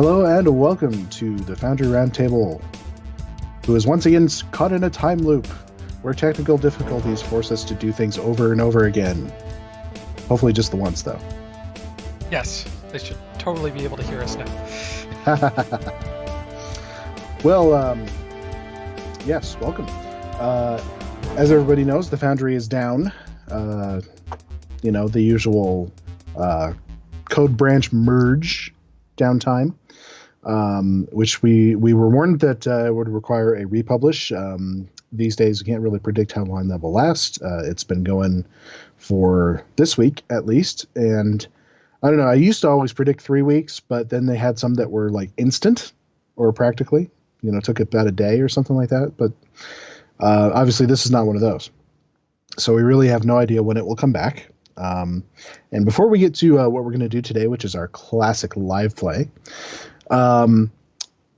Hello and welcome to the Foundry Roundtable, who is once again caught in a time loop where technical difficulties force us to do things over and over again. Hopefully just the once, though. Yes, they should totally be able to hear us now. Well, yes, welcome. As everybody knows, the Foundry is down. The usual code branch merge downtime, which we were warned that would require a republish. These days, we can't really predict how long that will last. It's been going for this week, at least. And I don't know, I used to always predict 3 weeks, but then they had some that were like instant or practically, took about a day or something like that. But obviously, this is not one of those. So we really have no idea when it will come back. And before we get to what we're going to do today, which is our classic live play,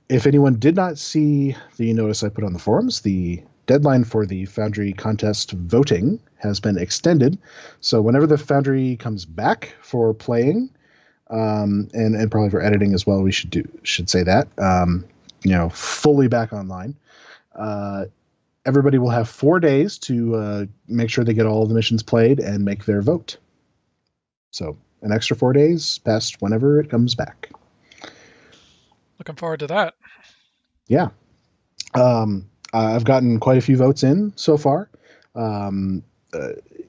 if anyone did not see the notice I put on the forums, the deadline for the Foundry contest voting has been extended. So whenever the Foundry comes back for playing, and probably for editing as well, we should say that, fully back online, everybody will have 4 days to make sure they get all the missions played and make their vote. So an extra 4 days past whenever it comes back. Looking forward to that. Yeah. I've gotten quite a few votes in so far.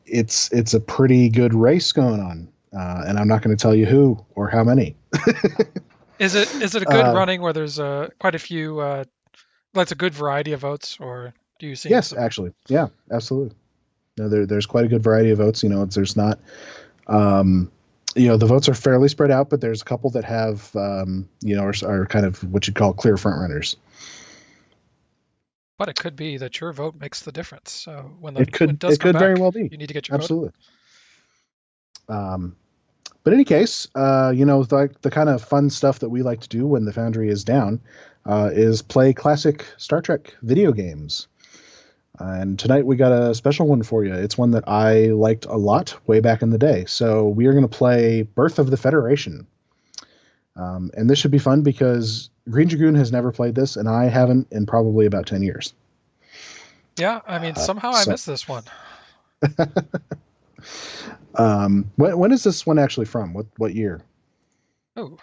It's a pretty good race going on, and I'm not going to tell you who or how many. Is it a good running where there's quite a few? That's a good variety of votes, or do you see? Yes, actually, yeah, absolutely. No, there's quite a good variety of votes. There's not. The votes are fairly spread out, but there's a couple that have, are kind of what you'd call clear front runners. But it could be that your vote makes the difference. So when it could very well be. You need to get your absolutely. Vote. But in any case, the kind of fun stuff that we like to do when the Foundry is down is play classic Star Trek video games. And tonight we got a special one for you. It's one that I liked a lot way back in the day. So we are going to play Birth of the Federation. And this should be fun because Green Dragoon has never played this, and I haven't in probably about 10 years. Yeah, I mean, somehow I missed this one. When is this one actually from? What year? Oh,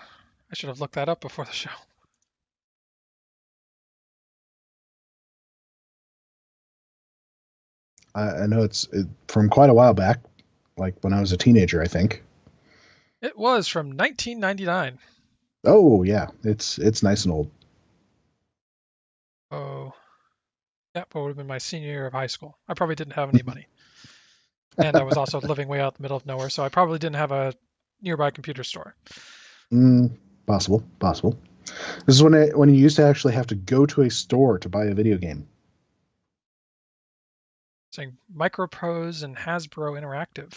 I should have looked that up before the show. I know it's from quite a while back, like when I was a teenager, I think. It was from 1999. Oh yeah, it's nice and old. Oh, yeah, but it would have been my senior year of high school. I probably didn't have any money, and I was also living way out in the middle of nowhere, so I probably didn't have a nearby computer store. Possible. This is when you used to actually have to go to a store to buy a video game. Saying Microprose and Hasbro Interactive.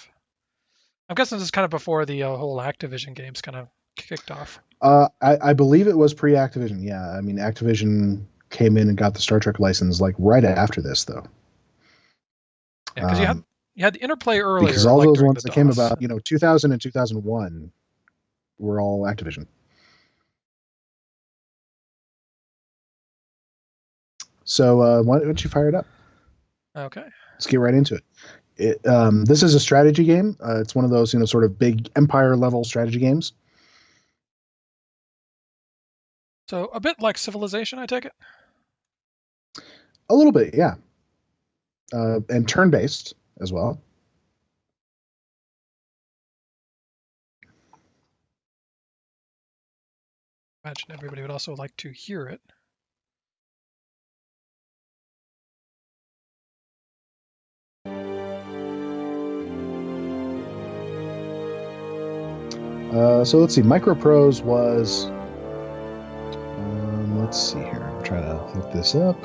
I'm guessing this is kind of before the whole Activision games kind of kicked off. I believe it was pre-Activision. Yeah, I mean Activision came in and got the Star Trek license like right after this, though. Yeah, because you had the Interplay earlier. Because all those ones that came about, 2000 and 2001 were all Activision. So why don't you fire it up? Okay. Let's get right into it. This is a strategy game. It's one of those, sort of big empire level strategy games. So a bit like Civilization, I take it? A little bit, yeah. And turn-based as well. Imagine everybody would also like to hear it. So let's see. Microprose was. Let's see here. I'm trying to look this up.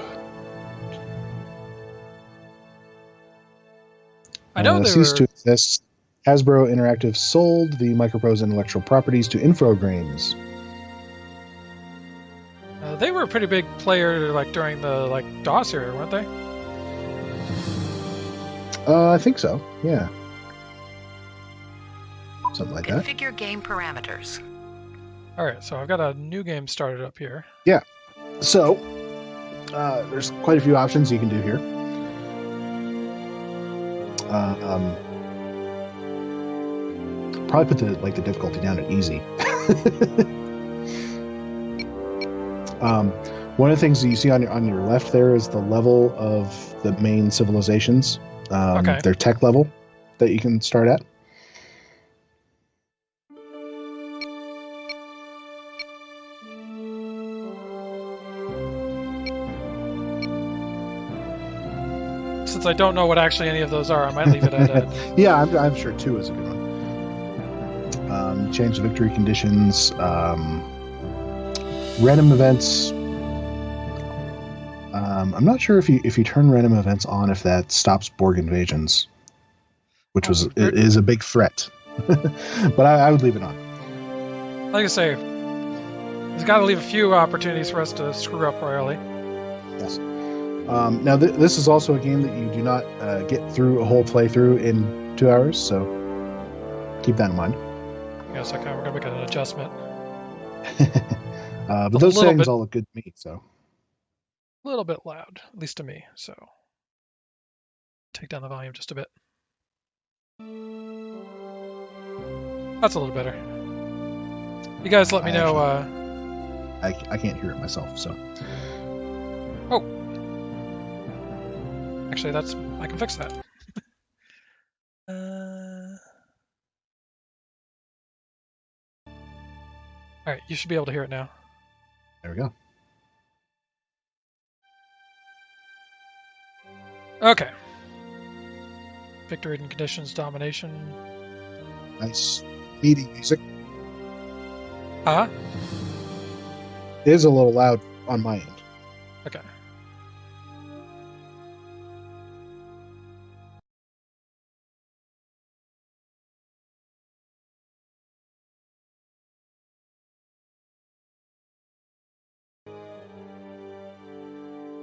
I know they ceased to exist. Hasbro Interactive sold the Microprose intellectual properties to Infogrames. They were a pretty big player, during the DOS era, weren't they? I think so. Yeah. Something like that. Configure game parameters. All right, so I've got a new game started up here. Yeah. So there's quite a few options you can do here. Probably put the difficulty down at easy. One of the things that you see on your left there is the level of the main civilizations. Okay. Their tech level that you can start at. Since I don't know what actually any of those are, I might leave it at a... Yeah, I'm sure 2 is a good one. Change the victory conditions, random events. I'm not sure if you turn random events on, if that stops Borg invasions, which is a big threat. But I would leave it on. Like I say, there's got to leave a few opportunities for us to screw up royally. Yes. Now this is also a game that you do not get through a whole playthrough in 2 hours, so keep that in mind. Yes, okay, we're gonna make an adjustment. But those settings all look good to me, so. A little bit loud, at least to me, so take down the volume just a bit. That's a little better. You guys let me know. I can't hear it myself, so. Oh. Actually, I can fix that. All right, you should be able to hear it now. There we go. Okay. Victory and conditions, domination. Nice, meaty music. Huh? It is a little loud on my end. Okay.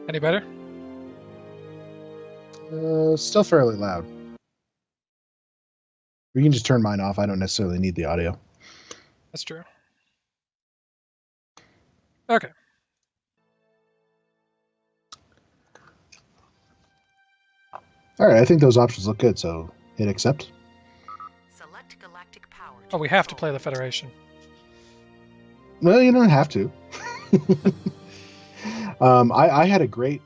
Any better? Still fairly loud. We can just turn mine off. I don't necessarily need the audio. That's true. Okay. All right, I think those options look good, so hit accept. Select galactic power. Oh, we have to play the Federation. Well, you don't have to. I had a great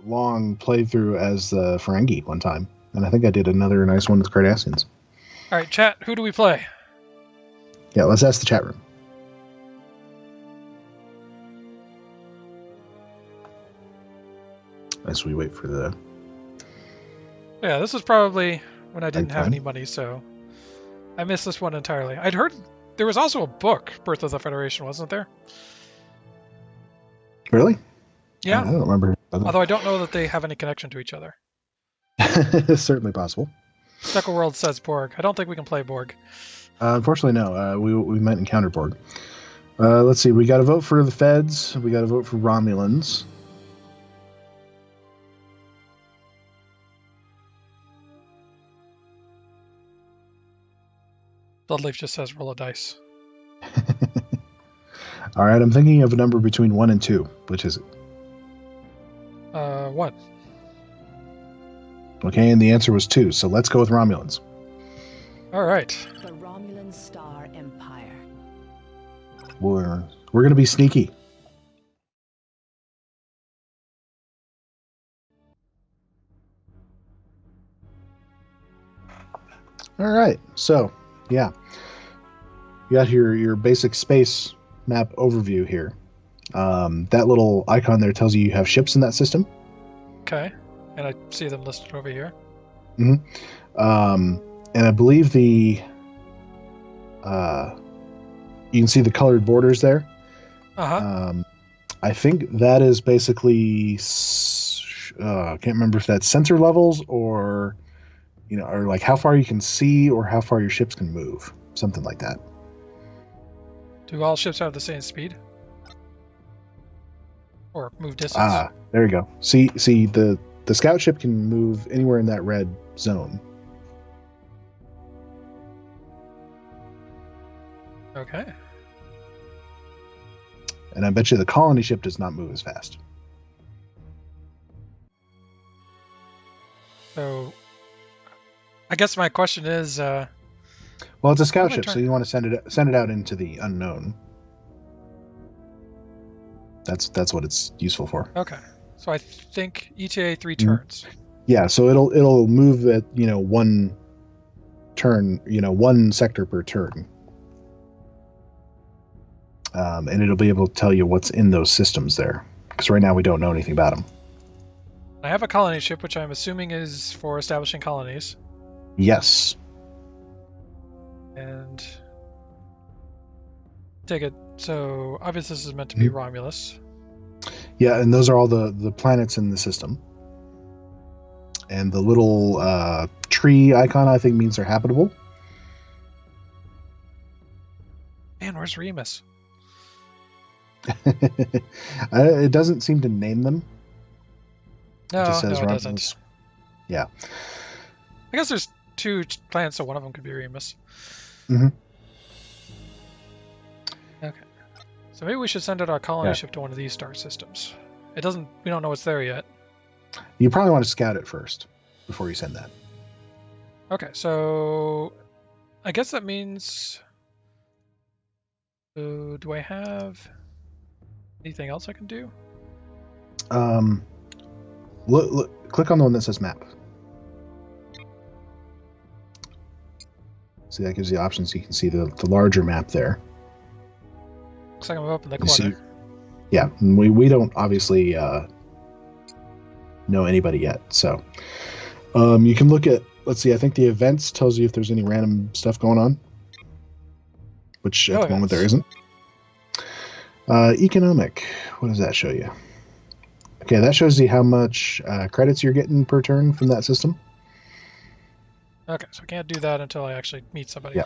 long playthrough as the Ferengi one time, and I think I did another nice one with Cardassians. All right, chat, who do we play? Yeah, let's ask the chat room. As we wait for the... Yeah, this was probably when I didn't have any money, so I missed this one entirely. I'd heard there was also a book, Birth of the Federation, wasn't there? Really? Yeah. I don't remember. Although I don't know that they have any connection to each other. It's certainly possible. Speckle World says Borg. I don't think we can play Borg. Unfortunately, no. We might encounter Borg. Let's see. We got to vote for the Feds. We got to vote for Romulans. Bloodleaf just says roll a dice. All right. I'm thinking of a number between 1 and 2. Which is it? 1. Okay, and the answer was 2. So let's go with Romulans. All right. The Romulan Star Empire. We're going to be sneaky. All right. So, yeah. You got your basic space map overview here. That little icon there tells you have ships in that system. Okay. And I see them listed over here. Mm-hmm. And I believe you can see the colored borders there. Uh-huh. I think that is basically, I can't remember if that's sensor levels or like how far you can see or how far your ships can move. Something like that. Do all ships have the same speed? Or move distance? There you go. See, the scout ship can move anywhere in that red zone. Okay. And I bet you the colony ship does not move as fast. So, I guess my question is, Well, it's a scout my ship, turn. so you want to send it out into the unknown. That's what it's useful for. okay. So I think ETA 3 Mhm. turns. Yeah, so it'll move at one turn, one sector per turn, and it'll be able to tell you what's in those systems there. Because right now we don't know anything about them. I have a colony ship, which I'm assuming is for establishing colonies. Yes. And take it. So obviously this is meant to be Mhm. Romulus. Yeah, and those are all the planets in the system. And the little tree icon, I think, means they're habitable. Man, where's Remus? It doesn't seem to name them. No, It just says no, it Romulus. doesn't. Yeah. I guess there's 2 planets, so one of them could be Remus. Mhm. Okay. So maybe we should send out our colony Yeah. ship to one of these star systems. It doesn't. We don't know what's there yet. You probably want to scout it first before you send that. Okay, so I guess that means. So do I have anything else I can do? Look, click on the one that says map. See, that gives you options. You can see the larger map there. Looks like I'm up in the You see- corner. Yeah, and we don't obviously know anybody yet. So you can look at, let's see, I think the events tells you if there's any random stuff going on, which at the moment there Events. isn't. Economic, what does that show you? Okay, that shows you how much credits you're getting per turn from that system. Okay, so I can't do that until I actually meet somebody. Yeah.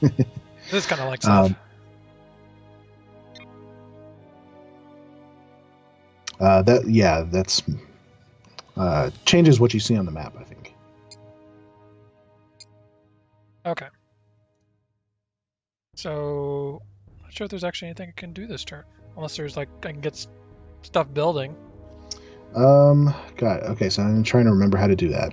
This is kind of like stuff. That's changes what you see on the map, I think. Okay. So, I'm not sure if there's actually anything I can do this turn. Unless there's like, I can get stuff building. God, okay, so I'm trying to remember how to do that.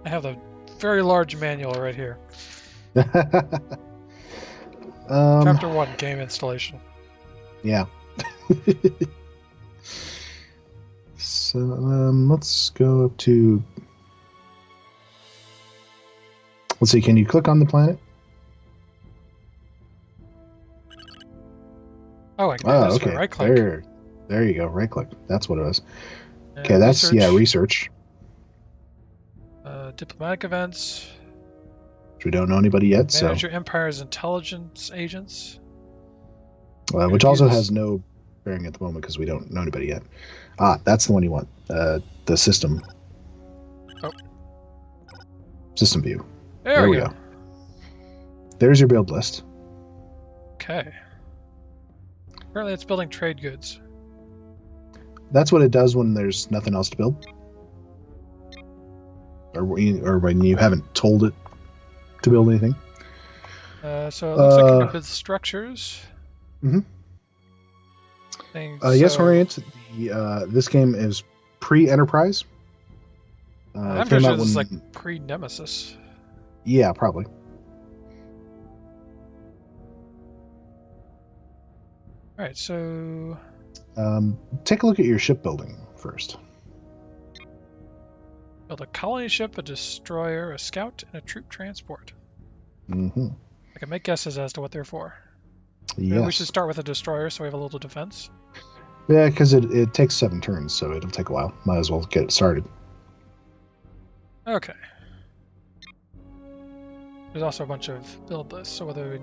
I have the very large manual right here. Chapter 1, game installation. Yeah. So let's go up to. Let's see. Can you click on the planet? Oh, I can do this okay. by right click. There you go. Right click. That's what it was. And Okay, that's research. Diplomatic events. Which we don't know anybody yet. Manage your empire's intelligence agents. Which also Interviews. has no bearing at the moment because we don't know anybody yet. That's the one you want. The system. Oh. System view. There we go. There's your build list. Okay. Apparently it's building trade goods. That's what it does when there's nothing else to build. Or when you haven't told it to build anything. So it looks like you can build structures. Mhm. Things, Yes, so- Orient. This game is pre-Enterprise. I'm came pretty sure out this is when- like pre-Nemesis. Yeah, probably. Alright, so Take a look at your shipbuilding first. build a colony ship, a destroyer, a scout, and a troop transport. Mm-hmm. I can make guesses as to what they're for. Maybe Yes. we should start with a destroyer so we have a little defense. Yeah, because it takes 7 turns, so it'll take a while. Might as well get it started. Okay. There's also a bunch of build lists, so whether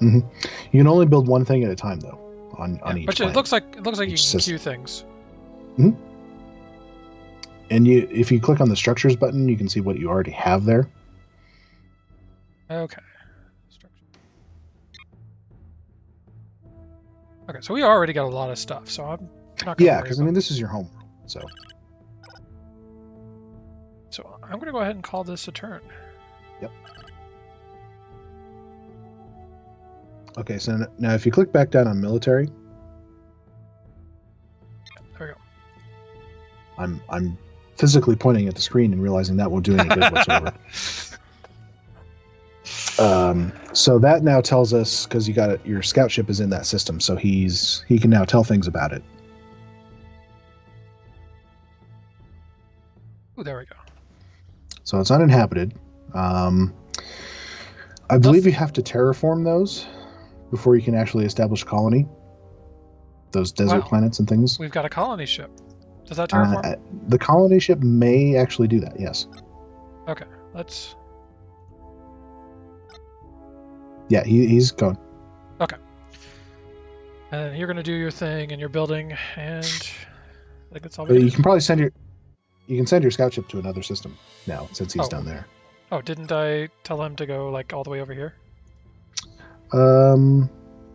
we... You can only build one thing at a time, though, on each but planet. it looks like you Each can system. queue things. And if you click on the structures button, you can see what you already have there. Okay. Structure. Okay, so we already got a lot of stuff, so I'm not gonna Yeah, worry because about this is your home world, so. So I'm gonna go ahead and call this a turn. Yep. Okay, so now if you click back down on military, There we go. I'm physically pointing at the screen and realizing that won't do any good whatsoever. So that now tells us, because you got it, your scout ship is in that system, so he can now tell things about it. Oh, there we go. So it's uninhabited. I believe you have to terraform those before you can actually establish a colony. Those desert planets and things. We've got a colony ship. Does that terraform? The colony ship may actually do that, yes. Okay, let's... Yeah, he's going. Okay. And you're going to do your thing and your building, and I think that's all we But do. you can probably send your scout ship to another system now, since he's down there. Oh, didn't I tell him to go like all the way over here?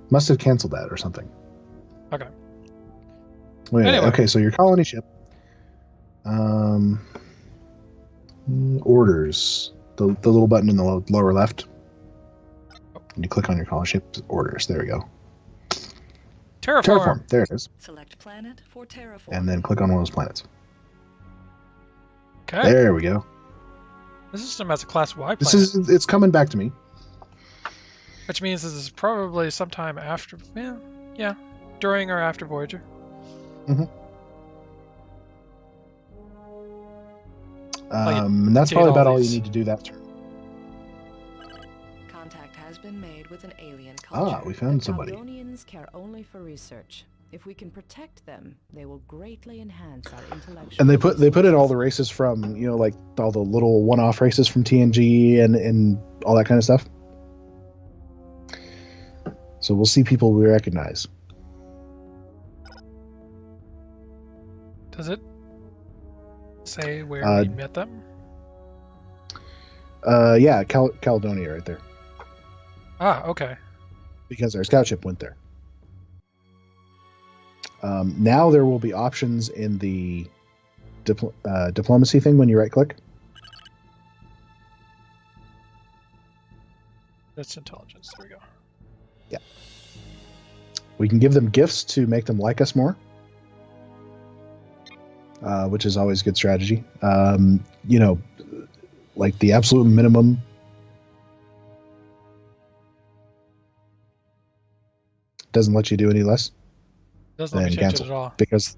Must have canceled that or something. Okay. Wait, Anyway. Okay, so your colony ship. Orders. The little button in the lower left. And you click on your colony ship orders. There we go. Terraform. There it is. Select planet for terraform. And then click on one of those planets. Okay. There we go. This system has a class Y This planet, it's coming back to me. which means this is probably sometime after, yeah, during or after Voyager. And that's did probably all about all you these. need to do that turn. Contact has been made with an alien culture. We found The somebody. Caledonians care only for research. If we can protect them, they will greatly enhance our intellectual. And they put in all the resources. races from, like all the little one-off races from TNG and all that kind of stuff. So we'll see people we recognize. Does it say where we met them? Yeah, Caledonia right there. Ah, okay. Because our scout ship went there. Now there will be options in the diplomacy thing when you right-click. That's intelligence. There we go. Yeah. We can give them gifts to make them like us more, which is always good strategy. Like the absolute minimum. Doesn't let you do any less. Doesn't let me change it at all. because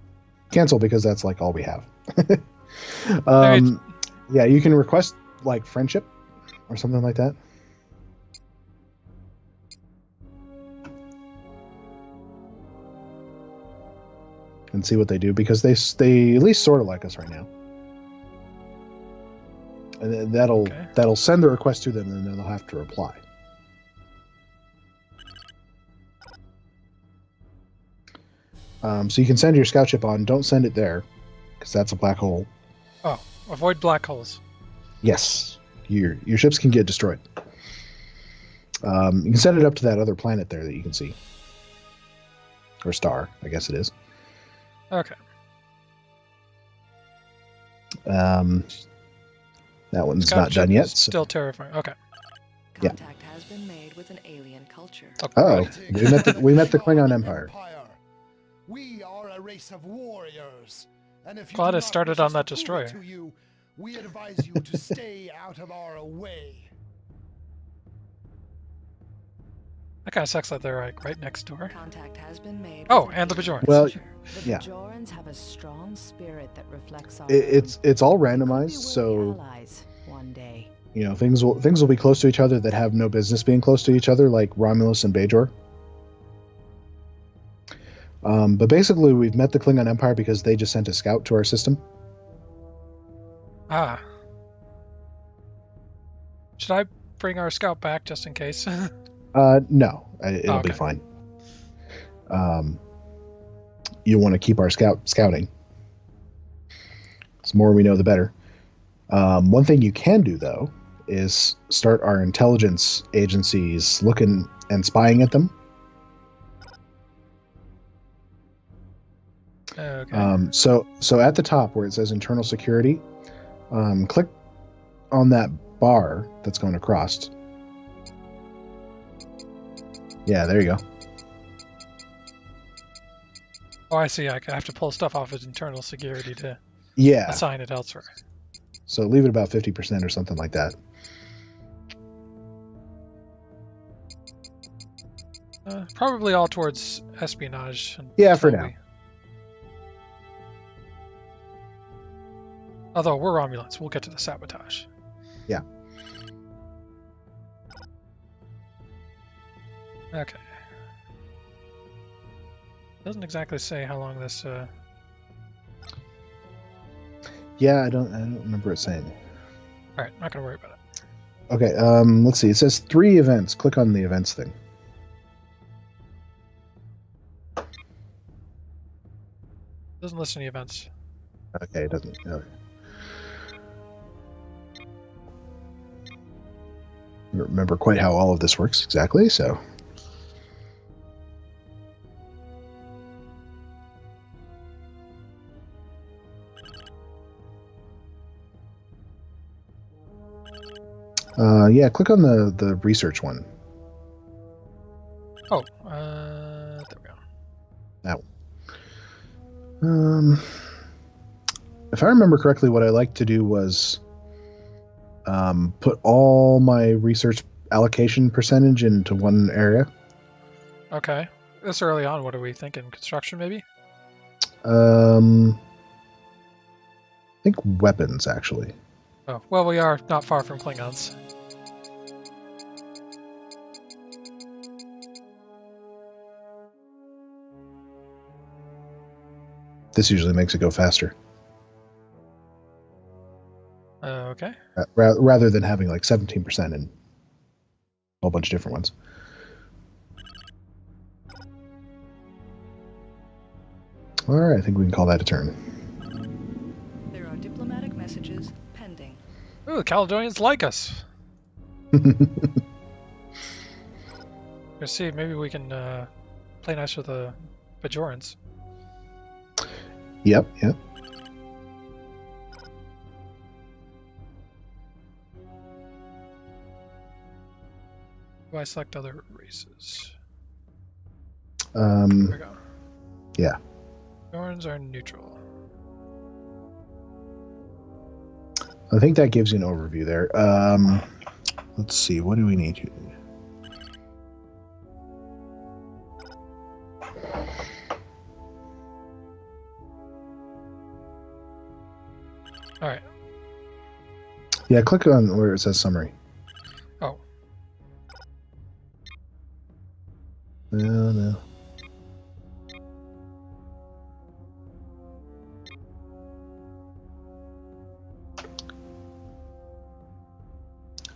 that's like all we have. Alright. Yeah, you can request like friendship or something like that. And see what they do, because they at least sort of like us right now. And then that'll send the request to them, and then they'll have to reply. So you can send your scout ship on. Don't send it there, because that's a black hole. Oh, avoid black holes. Yes, your ships can get destroyed. You can send it up to that other planet there that you can see, or star, I guess it is. Okay. That one's Scout not done ship yet. is So. Still terrifying. Okay. Yeah. Contact has been made with an alien culture. Oh, we met the Klingon Empire. We are a race of warriors. And if you Glad do I not started wish on us that to prove it destroyer. to you, we advise you to stay out of our way. That kind of sucks that they're like right next door. Contact has been made. Oh, with an and the alien Bajorans. Well, culture. The yeah. Bajorans have a strong spirit that reflects our It's all own. They could be randomized, so worthy allies one day. things will be close to each other that have no business being close to each other, like Romulus and Bajor. But basically, we've met the Klingon Empire because they just sent a scout to our system. Ah. Should I bring our scout back just in case? No, it'll be Okay. fine. You want to keep our scouting. The more we know, the better. One thing you can do, though, is start our intelligence agencies looking and spying at them. Okay. So at the top where it says internal security, click on that bar that's going across. Yeah, there you go. Oh, I see. I have to pull stuff off its internal security to Yeah. assign it elsewhere. So leave it about 50% or something like that. Probably all towards espionage. Yeah, for until now. Although we're Romulans, we'll get to the sabotage. Yeah. Okay. Doesn't exactly say how long this. Yeah, I don't remember it saying. All right, not gonna worry about it. Okay, let's see. It says 3 events. Click on the events thing. Doesn't list any events. Okay, it doesn't. Okay. I don't remember quite how all of this works exactly, so. Yeah, click on the research one. Oh, there we go. That one. If I remember correctly, what I like to do was put all my research allocation percentage into one area. Okay. This early on, what are we thinking? Construction, maybe? I think weapons, actually. Oh, well, we are not far from Klingons. This usually makes it go faster. Okay. Rather than having like 17% in a whole bunch of different ones. All right, I think we can call that a turn. There are diplomatic messages pending. Ooh, the Caledonians like us. Let's see, maybe we can play nice with the Bajorans. Yep. Do I select other races? There we go. Yeah. Bajorans are neutral. I think that gives you an overview there. Let's see, what do we need here? All right. Yeah, click on where it says summary. Oh. No.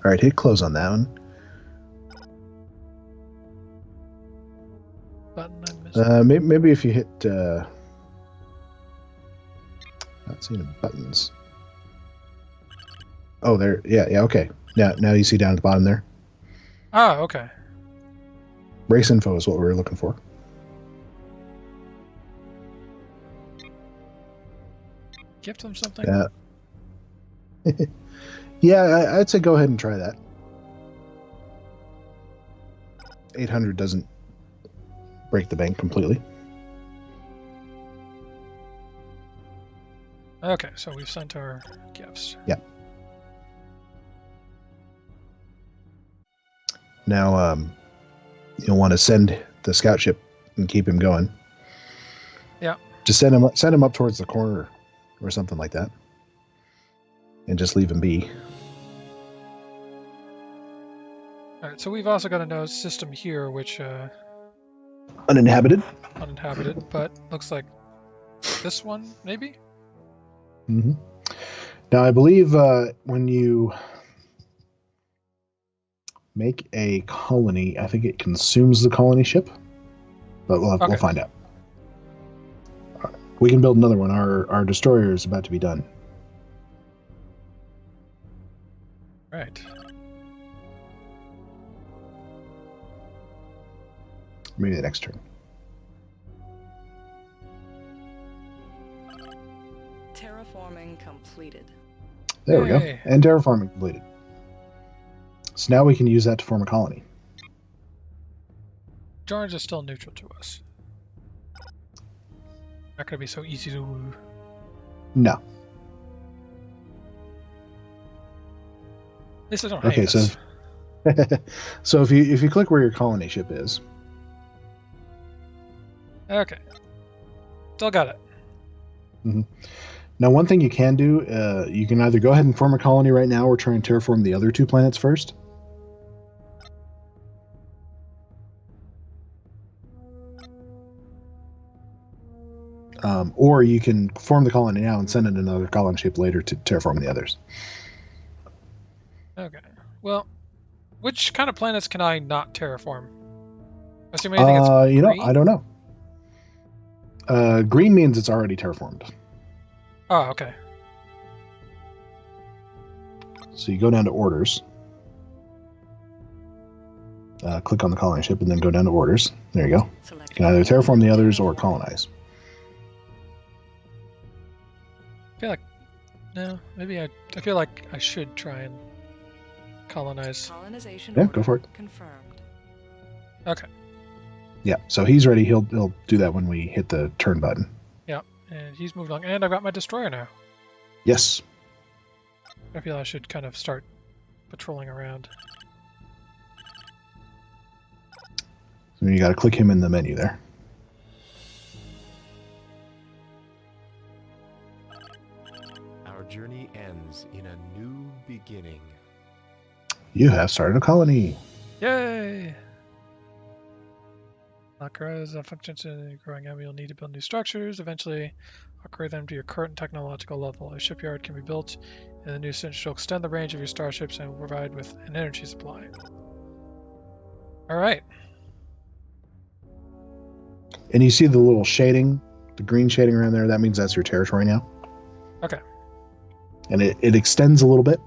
All right, hit close on that one. Button I'm missing. Maybe if you hit... not seeing the buttons. Oh, there. Yeah, okay. Now you see down at the bottom there. Ah, okay. Race info is what we were looking for. Gift them something? Yeah, I'd say go ahead and try that. 800 doesn't break the bank completely. Okay, so we've sent our gifts. Yeah. Now, you'll want to send the scout ship and keep him going. Yeah. Just send him up towards the corner or something like that, and just leave him be. All right, so we've also got a node system here, which Uninhabited. uninhabited, but looks like this one maybe. Mm-hmm. Now, I believe when you make a colony, I think it consumes the colony ship, but we'll find out. We can build another one. Our destroyer is about to be done. Right. Maybe the next turn. Terraforming completed. There we go. Yay. And terraforming completed. So now we can use that to form a colony. George is still neutral to us. Not going to be so easy to... No. At least I don't Okay, hate so us. so if you click where your colony ship is, Okay. Still got it. now one thing you can do, you can either go ahead and form a colony right now or try and terraform the other 2 planets first. Or you can form the colony now and send in another colony ship later to terraform the others. Okay. Well, which kind of planets can I not terraform? Assuming anything it's green? You know, I don't know. Green means it's already terraformed. Oh, okay. So you go down to orders. Click on the colony ship and then go down to orders. There you go. You can either terraform the others or colonize. I feel like... No, maybe I feel like I should try and colonize. Colonization Yeah, order go for it. confirmed. Okay. Yeah, so he's ready. He'll do that when we hit the turn button. Yeah, and he's moved along. And I've got my destroyer now. Yes. I feel I should kind of start patrolling around. So you got to click him in the menu there. Our journey ends in a new beginning. You have started a colony. Yay! Grows functions in growing area. You'll need to build new structures. Eventually, upgrade them to your current technological level. A shipyard can be built, and the new century will extend the range of your starships and will provide with an energy supply. All right. And you see the little shading, the green shading around there. That means that's your territory now. Okay. And it extends a little bit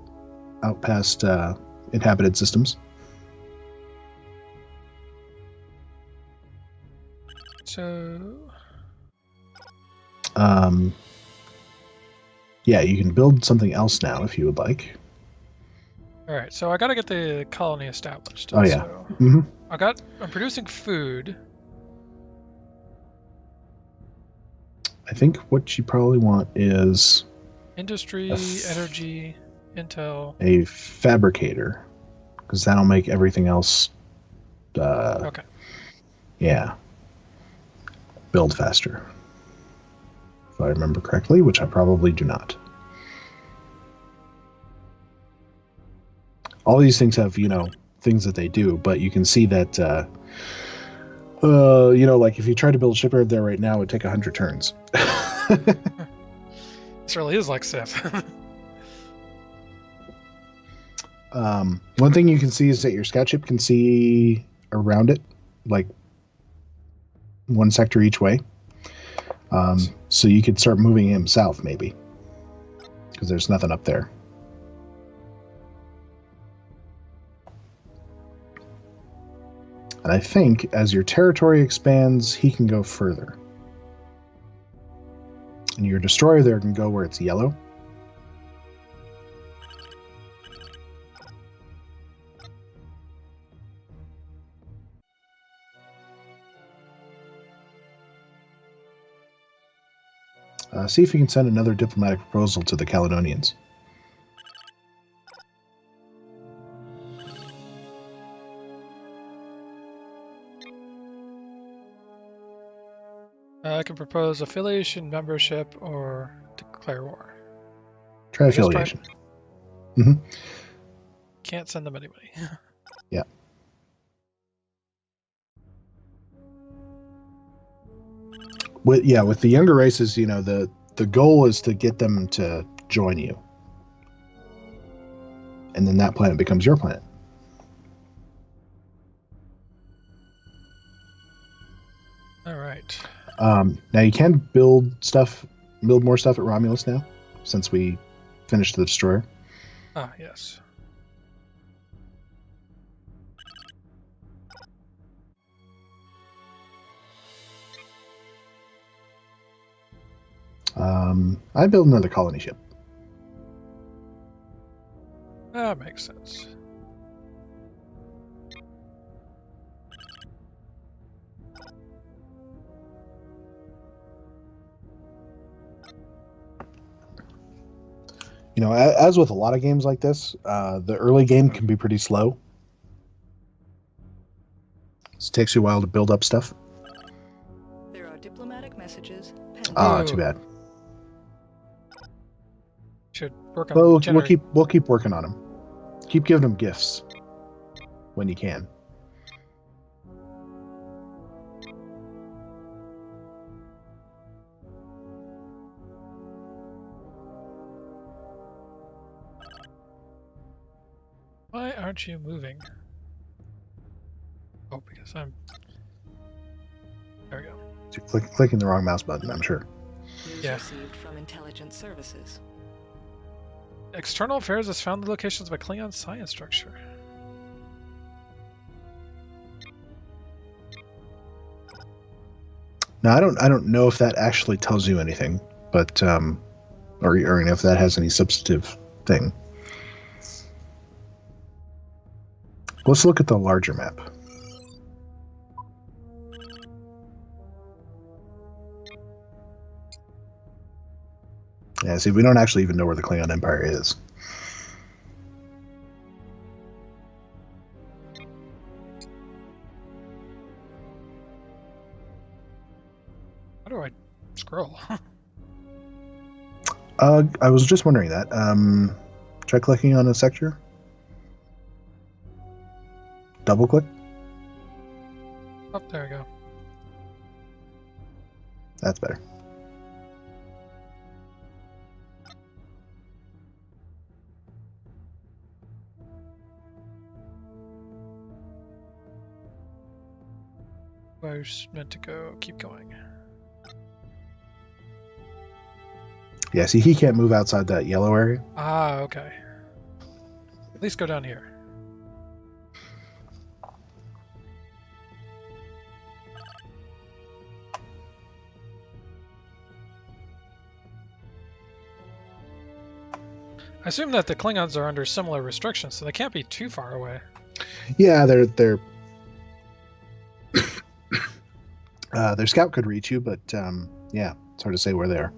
out past inhabited systems. So, yeah, you can build something else now if you would like. all right. So I got to get the colony established. Oh, yeah. So Mm-hmm. I'm producing food. I think what you probably want is Industry, energy, intel. a fabricator, because that'll make everything else. Okay. Yeah. Build faster. If I remember correctly, which I probably do not. All these things have, things that they do, but you can see that, like if you try to build a shipyard there right now, it would take 100 turns. This really is like Civ. One thing you can see is that your scout ship can see around it, like one sector each way. So you could start moving him south, maybe, because there's nothing up there. And I think as your territory expands, he can go further. And your destroyer there can go where it's yellow. See if you can send another diplomatic proposal to the Caledonians. I can propose affiliation, membership, or declare war. Try I guess try- affiliation. Can't send them anybody. Yeah. With the younger races, the goal is to get them to join you. And then that planet becomes your planet. All right. Now you can build more stuff at Romulus now, since we finished the destroyer. Ah, yes. I build another colony ship. That makes sense. You know, as with a lot of games like this, the early game can be pretty slow. It takes you a while to build up stuff. There are diplomatic messages. pending. Ah, Ooh. too bad. Should work on Well, we'll generating. keep working on them. Keep giving them gifts when you can. Why aren't you moving? Oh, because I'm. There we go. You're clicking the wrong mouse button, I'm sure. News Yeah. received from intelligence services. External Affairs has found the locations of a Klingon science structure. Now, I don't know if that actually tells you anything, but or if that has any substantive thing. Let's look at the larger map. Yeah, see, we don't actually even know where the Klingon Empire is. How do I scroll? I was just wondering that. Try clicking on a sector. Double click. Oh, there we go. That's better. I was meant to go. Keep going. Yeah, see, he can't move outside that yellow area. Ah, okay. At least go down here. I assume that the Klingons are under similar restrictions, so they can't be too far away. Yeah, their scout could reach you, but yeah, it's hard to say where they are.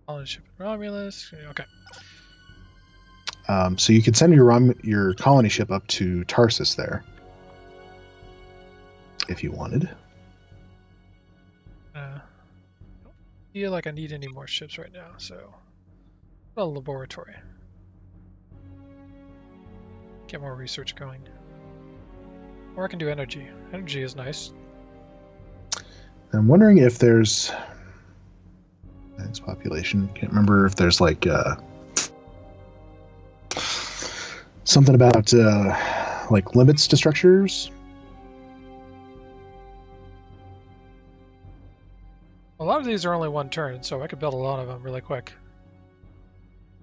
Colony ship in Romulus. Okay. So you could send your colony ship up to Tarsus there, if you wanted. I don't feel like I need any more ships right now, so a laboratory. Get more research going. Or I can do energy. Energy is nice. I'm wondering if there's its population. Can't remember if there's like something about like limits to structures. A lot of these are only one turn, so I could build a lot of them really quick.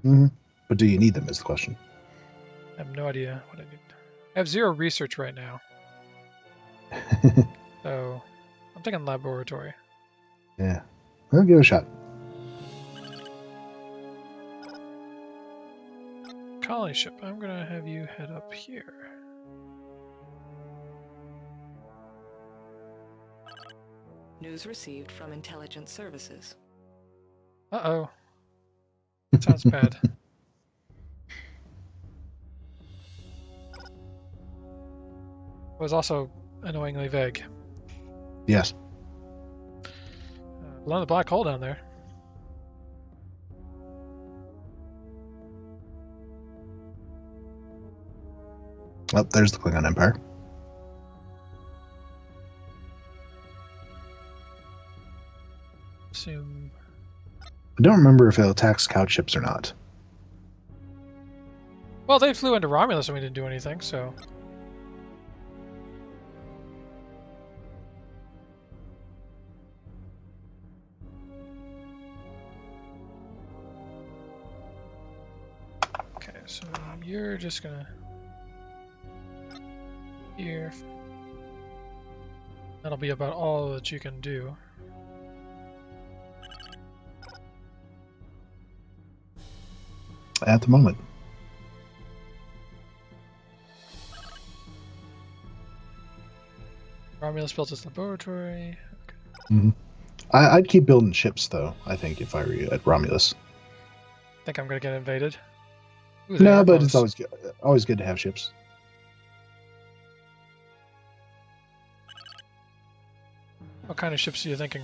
Mm-hmm. But do you need them is the question. I have no idea what I need. I have 0 research right now, so I'm thinking laboratory. Yeah, I'll give it a shot. Colony ship, I'm gonna have you head up here. News received from intelligence services. Uh-oh. That sounds bad. It was also annoyingly vague. Yes. Below the black hole down there. Oh, there's the Klingon Empire. Assume. I don't remember if it attacks scout ships or not. Well, they flew into Romulus and we didn't do anything, so. Okay, so you're just gonna. Here. That'll be about all that you can do. At the moment. Romulus built his laboratory. I'd keep building ships, though, I think, if I were you at Romulus. Think I'm gonna get invaded. Ooh, No, they but are it's always good to have ships. What kind of ships are you thinking?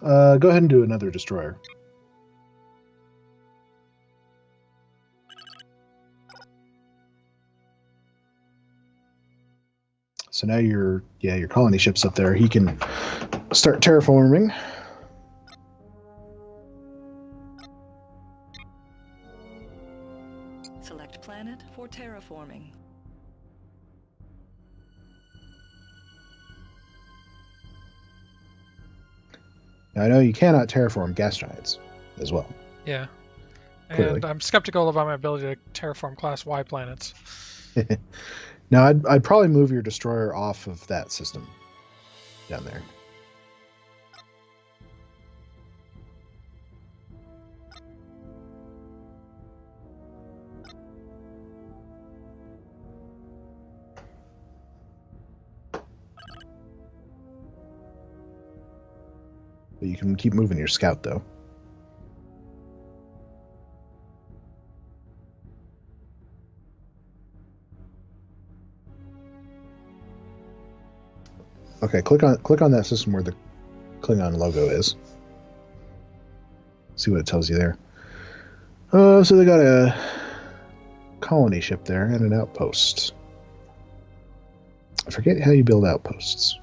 Go ahead and do another destroyer. So now your colony ship's up there. He can start terraforming. Select planet for terraforming. Now, I know you cannot terraform gas giants as well. Yeah. Clearly. And I'm skeptical about my ability to terraform Class Y planets. Now, I'd probably move your destroyer off of that system down there. But you can keep moving your scout, though. Okay, click on that system where the Klingon logo is. See what it tells you there. So they got a colony ship there and an outpost. I forget how you build outposts.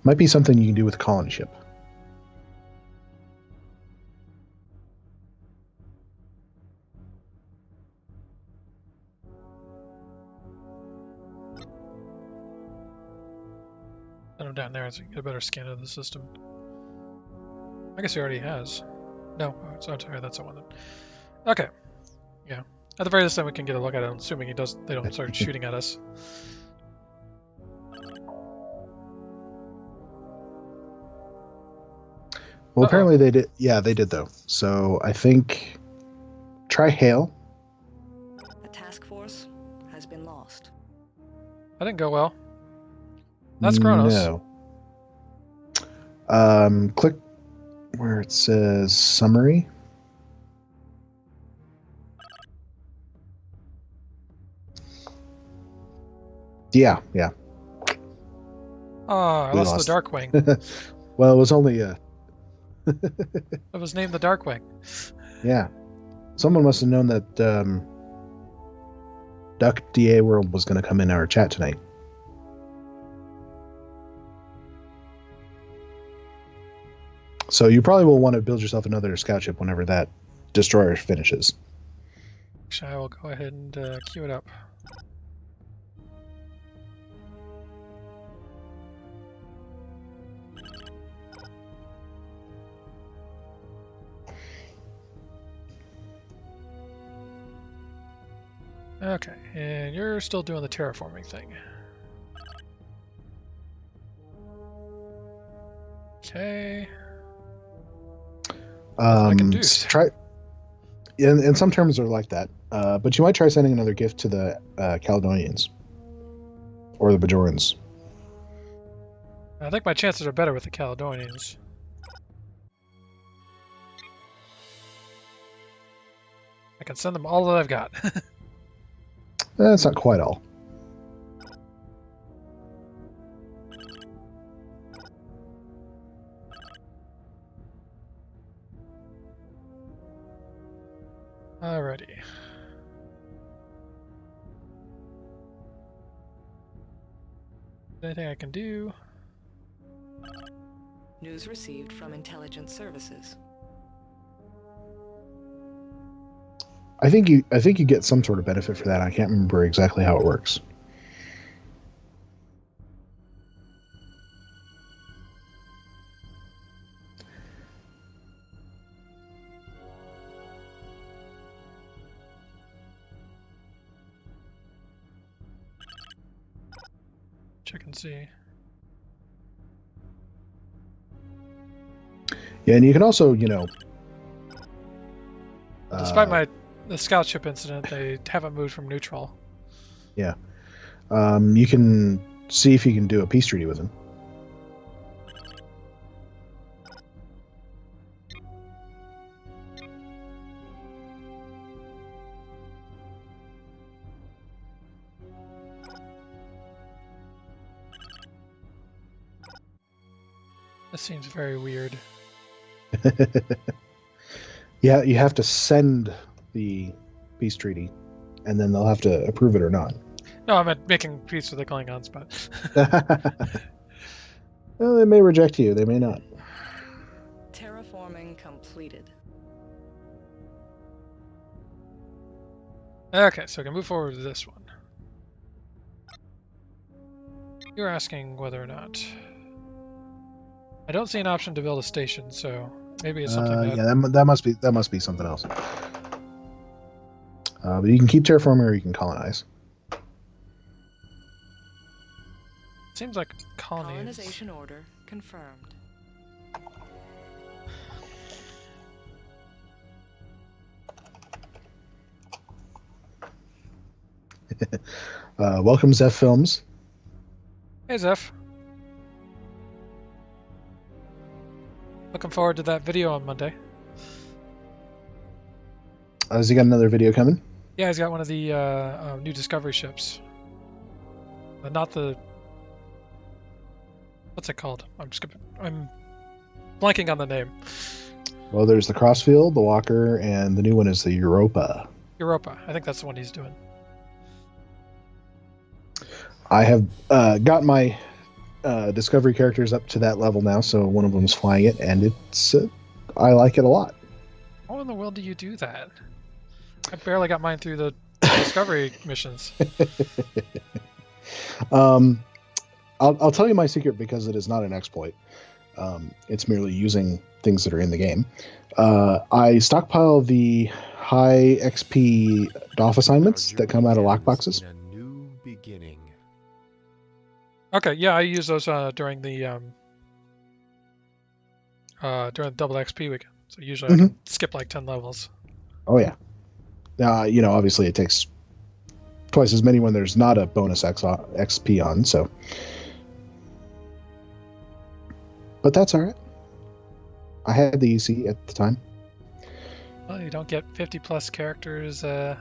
Might be something you can do with a colony ship. Send him down there so you get a better scan of the system. I guess he already has. No, it's not sorry, that's the one that... Okay. Yeah. At the very least, then we can get a look at it, assuming they don't start shooting at us. Well, apparently they did. Yeah, they did, though. So I think... Try hail. The task force has been lost. That didn't go well. That's Kronos. No. Click where it says summary. Yeah. Oh, I lost the Darkwing. Well, it was only It was named the Darkwing. yeah. Someone must have known that Duck DA World was going to come in our chat tonight. So you probably will want to build yourself another scout ship whenever that destroyer finishes. Actually, I will go ahead and queue it up. Okay, and you're still doing the terraforming thing. Okay. Try. And some terms are like that, but you might try sending another gift to the Caledonians or the Bajorans. I think my chances are better with the Caledonians. I can send them all that I've got. That's not quite all. Alrighty. Anything I can do? News received from intelligence services. I think you get some sort of benefit for that. I can't remember exactly how it works. Check and see. Yeah, and you can also, Despite my the scout ship incident, they haven't moved from neutral. Yeah. You can see if you can do a peace treaty with him. This seems very weird. Yeah, you have to send the peace treaty, and then they'll have to approve it or not. No, I meant making peace with the Klingons, but Well, they may reject you. They may not. Terraforming completed. okay, so we can move forward with this one. You're asking whether or not. I don't see an option to build a station, so maybe it's something that. Yeah, that must be something else. But you can keep terraforming or you can colonize. Seems like colonies. Colonization order confirmed. Welcome, Zeph Films. Hey, Zeph. Looking forward to that video on Monday. Has he got another video coming? Yeah, he's got one of the new Discovery ships. Not the... What's it called? I'm blanking on the name. Well, there's the Crossfield, the Walker, and the new one is the Europa. Europa. I think that's the one he's doing. I have got my Discovery characters up to that level now, so one of them's flying it, and it's I like it a lot. How in the world do you do that? I barely got mine through the Discovery missions. I'll tell you my secret because it is not an exploit. It's merely using things that are in the game. I stockpile the high XP DOF assignments that come out of lockboxes. A new beginning. Okay, yeah, I use those during the double XP weekend. So usually I can skip like 10 levels. Oh yeah. Obviously it takes twice as many when there's not a bonus XP on, so. But that's all right. I had the EC at the time. Well, you don't get 50 plus characters by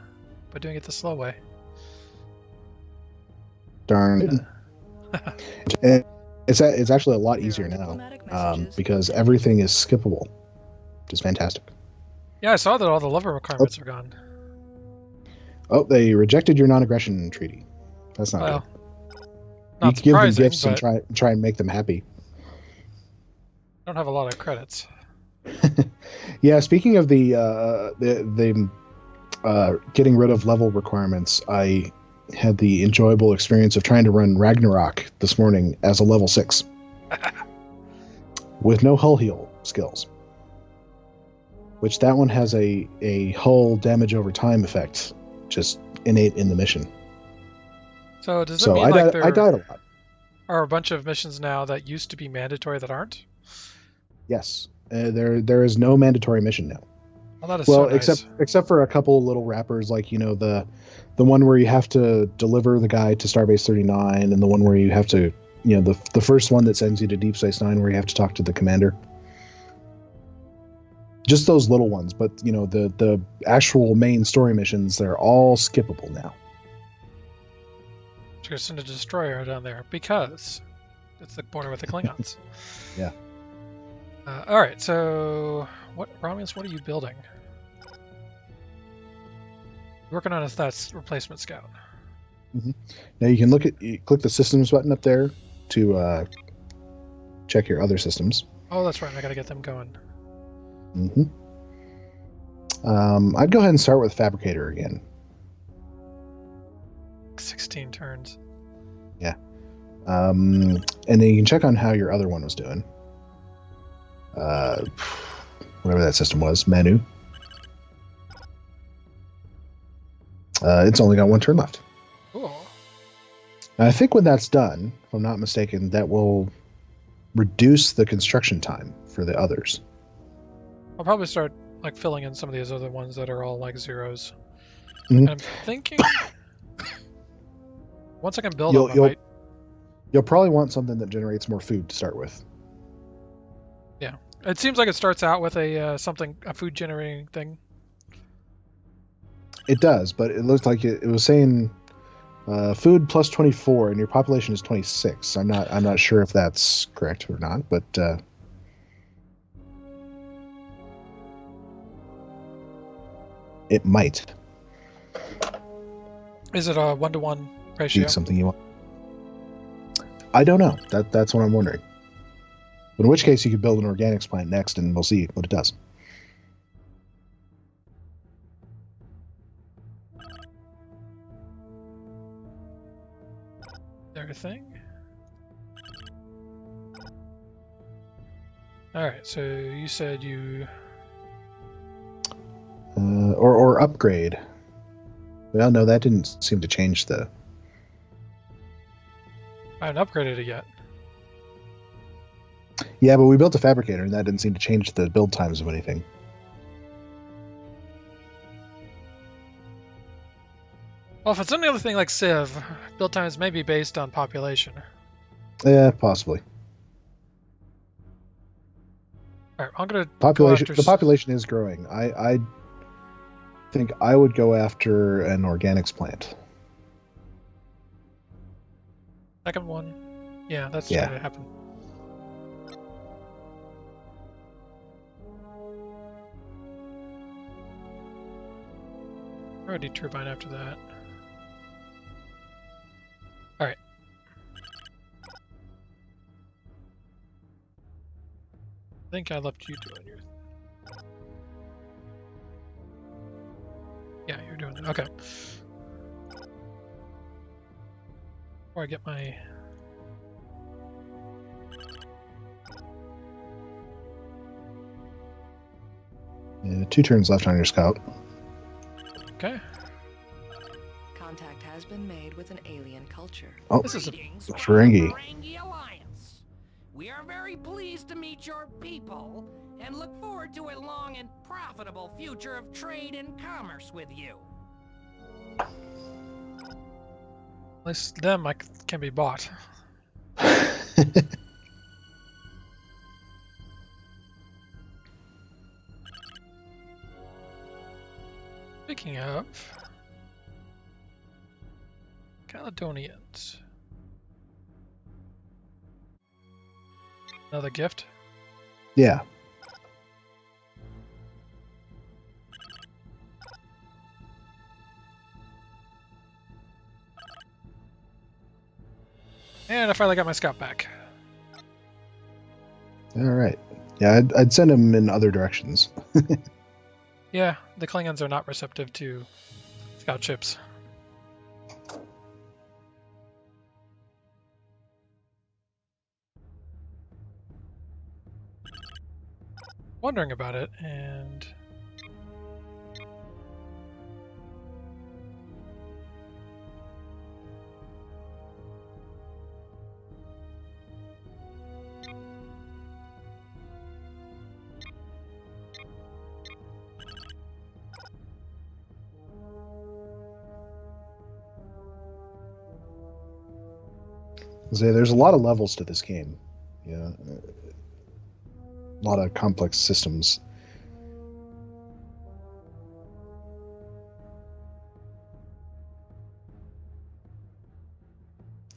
doing it the slow way. Darn. And it's actually a lot easier now because everything is skippable, which is fantastic. Yeah, I saw that all the level requirements are gone. Oh, they rejected your non-aggression treaty. That's not Well, good. not You give them surprising, gifts and but try and make them happy. I don't have a lot of credits. Yeah, speaking of the getting rid of level requirements, I had the enjoyable experience of trying to run Ragnarok this morning as a level 6 with no hull heal skills, which that one has a hull damage over time effect just innate in the mission. So does it So mean I like died a lot. are a bunch of missions now that used to be mandatory that aren't? Yes, there is no mandatory mission now. Oh, that is Well, so nice. except for a couple little wrappers, like the one where you have to deliver the guy to Starbase 39, and the one where you have to, the first one that sends you to Deep Space Nine, where you have to talk to the commander. Just those little ones, but the actual main story missions, they're all skippable now. You're gonna send a destroyer down there because it's the border with the Klingons. Yeah. All right. So, Romulus? What are you building? Working on a stats replacement scout. Now you can click the systems button up there to check your other systems. Oh, that's right. I gotta get them going. I'd go ahead and start with Fabricator again. 16 turns. Yeah. And then you can check on how your other one was doing. Whatever that system was, Manu. It's only got one turn left. Cool. And I think when that's done, if I'm not mistaken, that will reduce the construction time for the others. I'll probably start like filling in some of these other ones that are all like zeros. Mhm. And I'm thinking once I can build them, I You'll might. you'll probably want something that generates more food to start with. Yeah, it seems like it starts out with a food generating thing. It does, but it looks like it was saying food plus 24, and your population is 26. I'm not sure if that's correct or not, but it might Is it a 1-to-1 ratio? be something you want. I don't know. That's what I'm wondering. In which case, you could build an organics plant next, and we'll see what it does. Everything. All right. So you said you. Or upgrade. Well, no, that didn't seem to change the. I haven't upgraded it yet. Yeah, but we built a fabricator, and that didn't seem to change the build times of anything. Well, if it's any other thing like Civ, build times may be based on population. Yeah, possibly. All right, I'm gonna Population. go The after population is growing. I think I would go after an organics plant. second one. Yeah, that's Yeah. trying to happen. Already turbine after that. All right. I think I left you doing your. Yeah, you're doing it. Okay. Before I get my. Yeah, 2 turns left on your scout. Okay. Contact has been made with an alien culture. Oh, This is a. Greetings Ferengi. from the Ferengi Alliance. We are very pleased to meet your people and look forward to a long and profitable future of trade and commerce with you. At least them can be bought. Speaking of Caledonians, another gift. Yeah. And I finally got my scout back. All right. Yeah, I'd send him in other directions. Yeah, the Klingons are not receptive to scout ships. Wondering about it, and So there's a lot of levels to this game. Yeah. A lot of complex systems.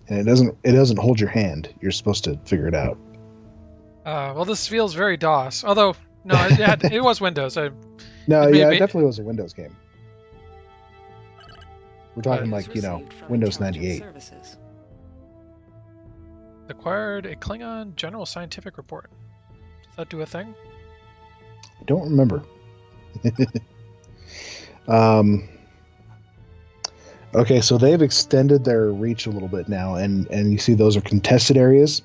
And it doesn't hold your hand. You're supposed to figure it out. well, this feels very DOS. Although, no, it was Windows. No, It yeah, may it definitely was a Windows game. We're talking Right. like, Windows 98. Services. Acquired a Klingon General Scientific Report. Does that do a thing? I don't remember. Okay, so they've extended their reach a little bit now, and you see those are contested areas.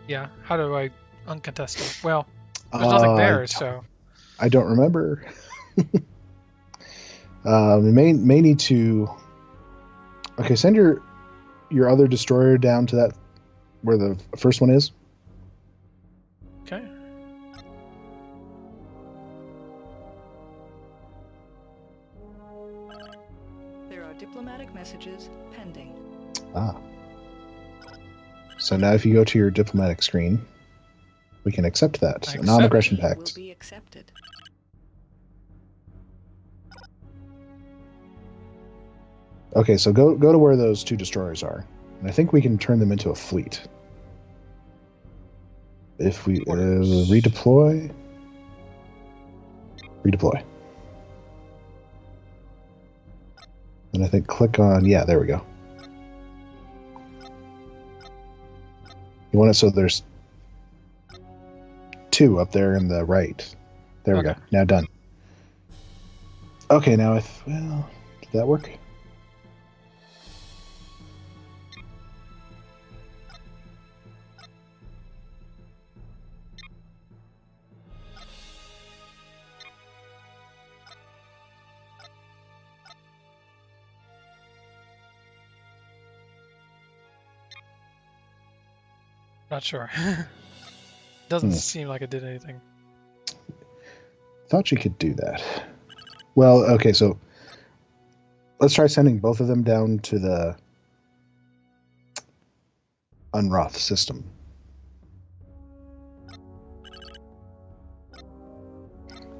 Yeah. How do I uncontest it? Well, there's nothing there, so. I don't remember. You may need to. Okay, send your other destroyer down to that where the first one is. Okay. Diplomatic messages pending. Ah. So now if you go to your diplomatic screen, we can accept that. I accept. Non-aggression Will pact. be accepted. Okay, so go to where those 2 destroyers are. And I think we can turn them into a fleet. If we redeploy. Redeploy. And I think click on, yeah, there we go. You want it so there's 2 up there in the right. There we Okay. go. Now done. Okay, now well, did that work? Not sure. Doesn't seem like it did anything. Thought you could do that. Well, okay, so let's try sending both of them down to the Unroth system.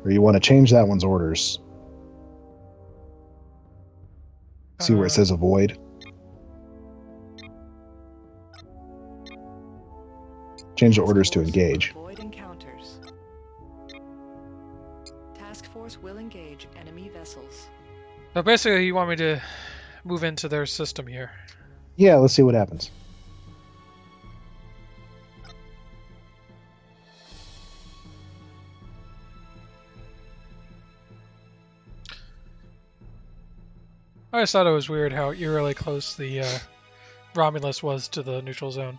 Or you want to change that one's orders. See where it says avoid? Change the orders to engage. Avoid encounters. Task force will engage enemy vessels. So basically, you want me to move into their system here. Yeah, let's see what happens. I just thought it was weird how eerily close the Romulus was to the neutral zone.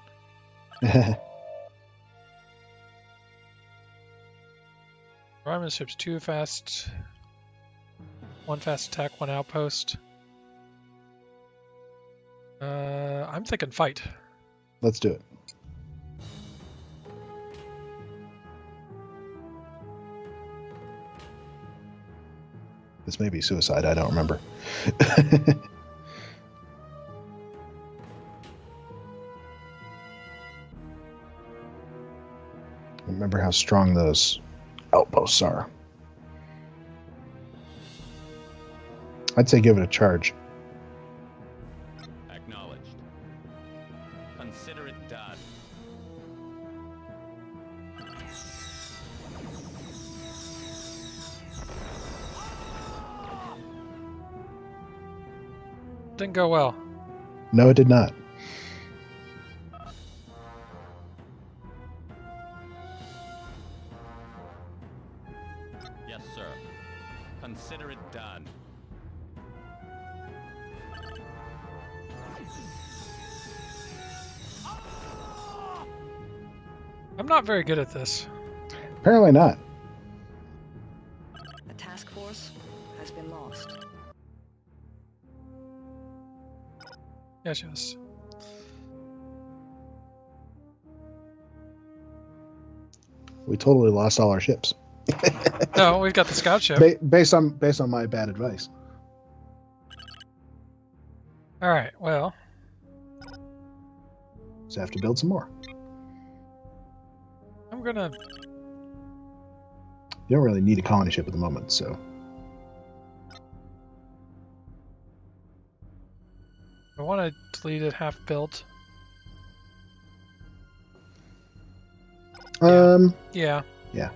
Romulus ships 2 fast, 1 fast attack, 1 outpost. I'm thinking fight. Let's do it. This may be suicide, I don't remember. Remember how strong those outposts are. I'd say give it a charge. Acknowledged. Consider it done. Didn't go well. No, it did not. Yes, sir. Consider it done. I'm not very good at this. Apparently not. A task force has been lost. Yes. We totally lost all our ships. No, we've got the scout ship. Based on my bad advice. All right. Well, So I have to build some more. I'm gonna. You don't really need a colony ship at the moment, so. I want to delete it half built. Yeah. Yeah.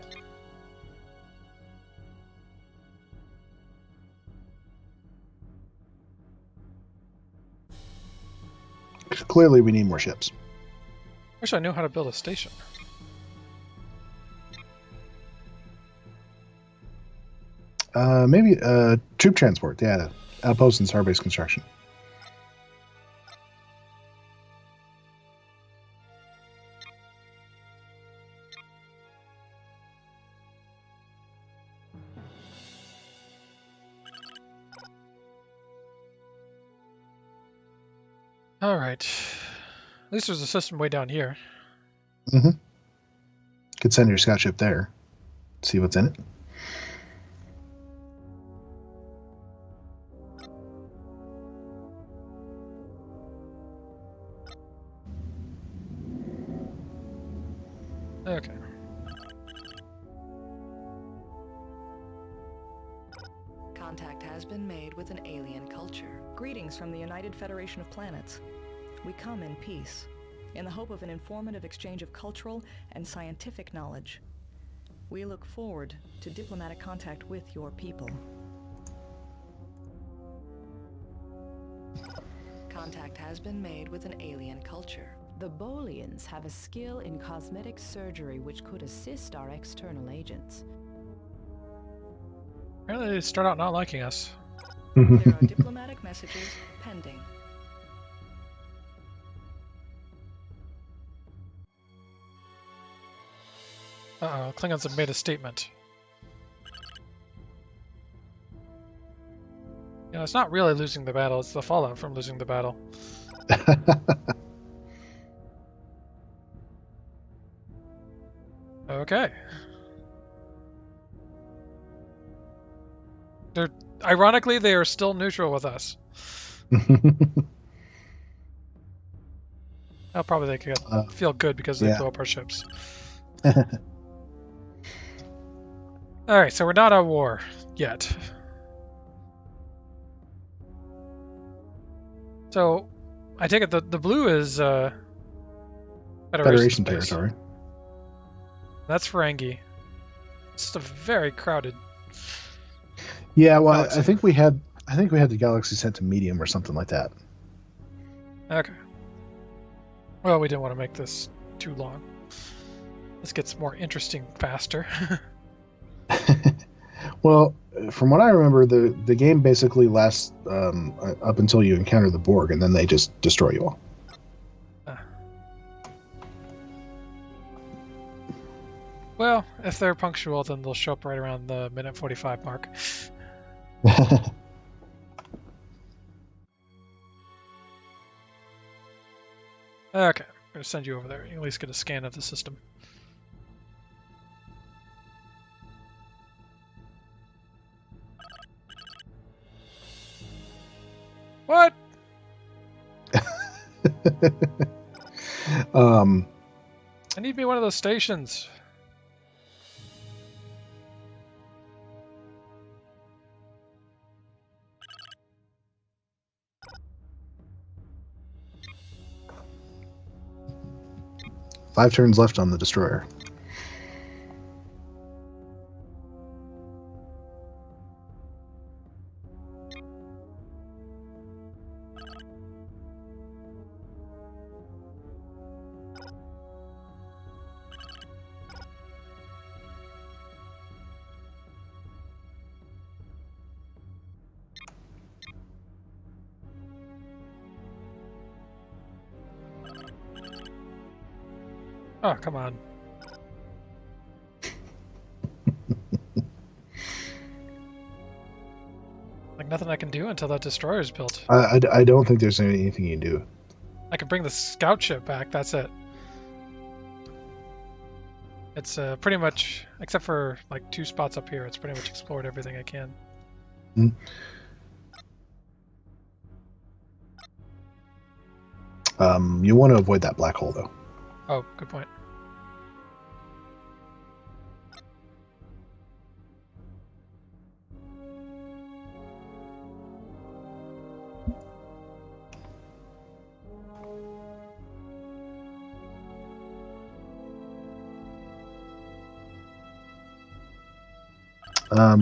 Clearly, we need more ships. Wish I knew how to build a station. Maybe troop transport. Yeah, outpost and starbase construction. All right. At least there's a system way down here. Mm-hmm. Could send your scout ship there. See what's in it. Contact has been made with an alien culture. Greetings from the United Federation of Planets. We come in peace, in the hope of an informative exchange of cultural and scientific knowledge. We look forward to diplomatic contact with your people. Contact has been made with an alien culture. The Bolians have a skill in cosmetic surgery which could assist our external agents. Apparently they start out not liking us. There are diplomatic messages pending. Uh-oh, Klingons have made a statement. You know, it's not really losing the battle, it's the fallout from losing the battle. Okay. Ironically, they are still neutral with us. Oh, probably they could feel good because they blew up our ships. Alright, so we're not at war yet. So, I take it the blue is Federation space. territory. That's Ferengi. It's just a very crowded. Yeah, well, Galaxy. I think we had the galaxy sent to medium or something like that. Okay. Well, we didn't want to make this too long. This gets more interesting faster. Well, from what I remember, the game basically lasts up until you encounter the Borg, and then they just destroy you all. Well, if they're punctual, then they'll show up right around the minute 45 mark. Okay, I'm going to send you over there. You can at least get a scan of the system. What? I need me one of those stations. Five turns left on the destroyer. Oh, come on. Like nothing I can do until that destroyer is built. I don't think there's anything you can do. I can bring the scout ship back, that's it. It's pretty much, except for like 2 spots up here, it's pretty much explored everything I can. You want to avoid that black hole, though. Oh, good point.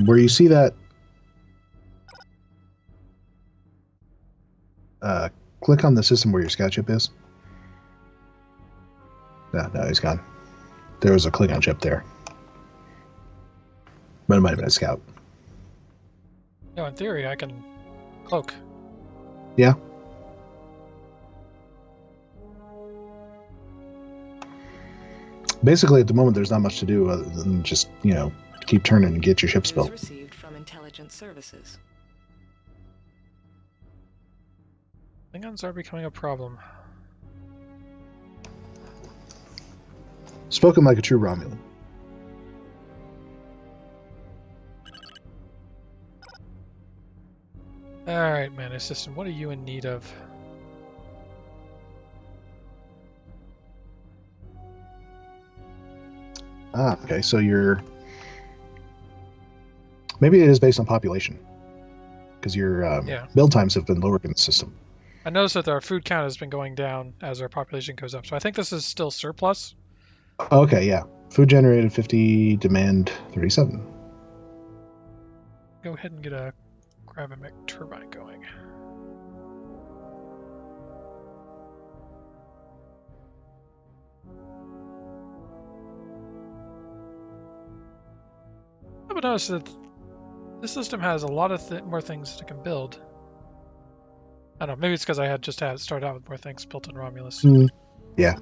Where you see that, click on the system where your scout ship is. No, he's gone. There was a Klingon ship there. But it might have been a scout. No, in theory, I can cloak. Yeah. Basically, at the moment, there's not much to do other than just, keep turning and get your ships built. Received from intelligence services. Klingons are becoming a problem. Spoken like a true Romulan. Alright, Mana System, what are you in need of? Okay, so you're... Maybe it is based on population. because your Yeah. build times have been lowered in the system. I noticed that our food count has been going down as our population goes up. So I think this is still surplus. Okay, yeah. Food generated 50, demand 37. Go ahead and get a gravimetric turbine going. I would notice that this system has a lot of more things it can build. I don't know, maybe it's because I had started out with more things built in Romulus. Yeah.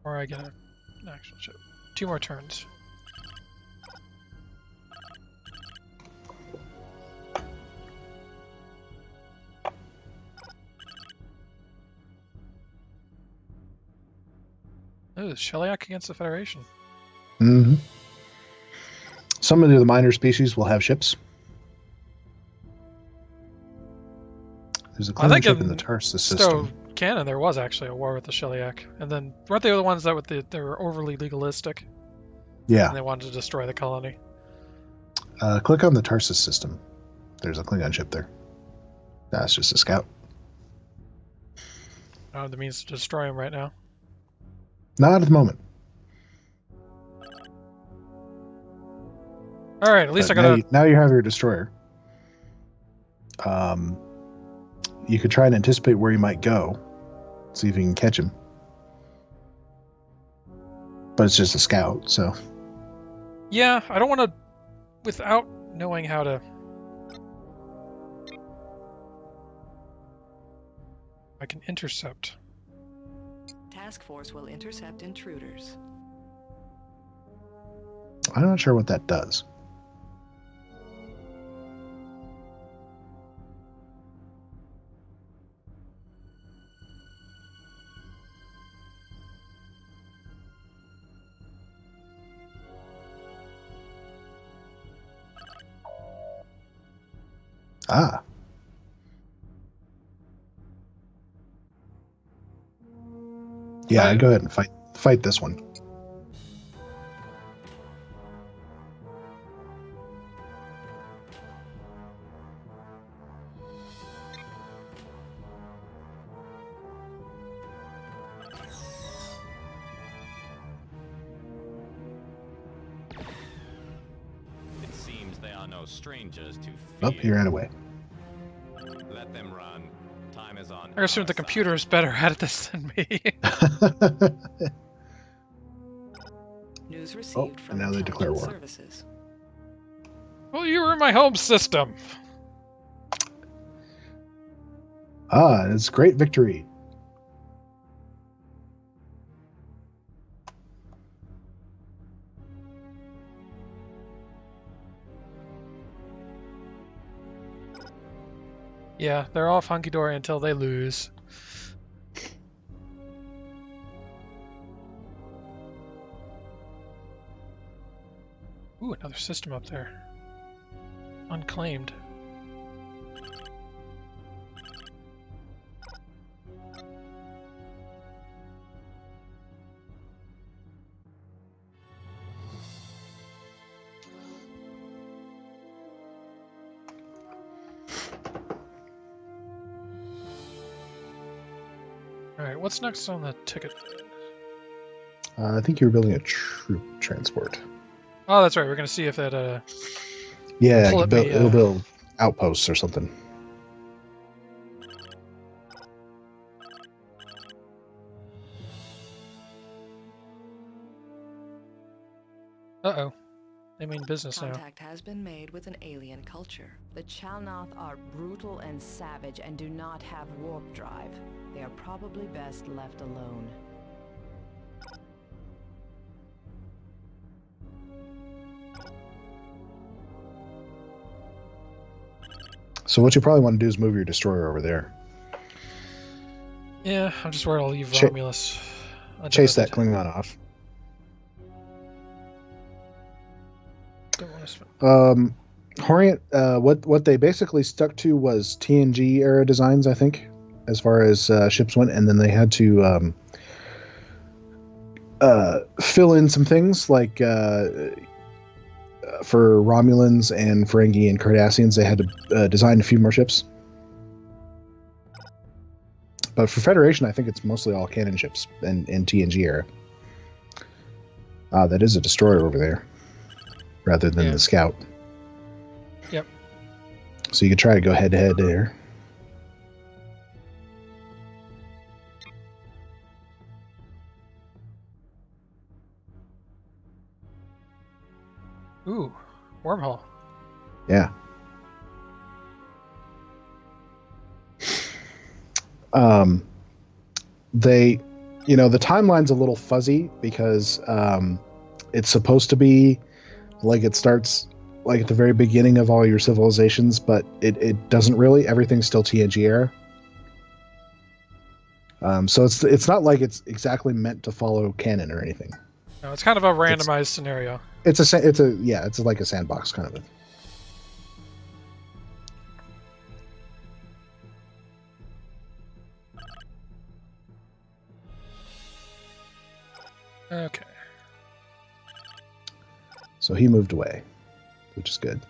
Or I get an actual ship. 2 more turns. Ooh, Shellyak against the Federation. Mm-hmm. Some of the minor species will have ships. There's a Klingon ship in the Tarsus system. Canon, there was actually a war with the Shellyak, and then weren't they the ones that they were overly legalistic? Yeah. And they wanted to destroy the colony. Click on the Tarsus system. There's a Klingon ship there. That's just a scout. I don't have the means to destroy him right now. Not at the moment. All right, at least I got now you have your destroyer. You could try and anticipate where he might go. See if you can catch him. But it's just a scout, so. Yeah, I don't want to, without knowing how to. I can intercept. Task force will intercept intruders. I'm not sure what that does. Ah. Yeah, I'd go ahead and fight this one. It seems they are no strangers to fear. Oh, he ran away. Let them run. Time is on. I assume the computer is better at this than me. News received from and now they declare war. services. Well, you were in my home system. Ah, it's a great victory. Yeah, they're off hunky-dory until they lose. Ooh, another system up there. Unclaimed. Alright, what's next on the ticket? I think you were building a troop transport. Oh, that's right. We're going to see if that... Yeah, Pull it it'll build outposts or something. Uh-oh. They mean business now. Contact has been made with an alien culture. The Chalnoth are brutal and savage and do not have warp drive. They are probably best left alone. So what you probably want to do is move your destroyer over there. Yeah, I'm just worried I'll leave Romulus. Chase that Klingon off. Don't want to spend... Horient, what they basically stuck to was TNG era designs, I think. as far as ships went, and then they had to fill in some things like for Romulans and Ferengi and Cardassians, they had to design a few more ships. But for Federation, I think it's mostly all cannon ships and TNG era. That is a destroyer over there, rather than the scout. Yep. So you could try to go head-to-head there. Ooh, wormhole. Yeah. The timeline's a little fuzzy because it's supposed to be like it starts like at the very beginning of all your civilizations, but it doesn't really. Everything's still TNG era. So it's not like it's exactly meant to follow canon or anything. No, it's kind of a randomized scenario. It's like a sandbox kind of. Okay. So he moved away, which is good.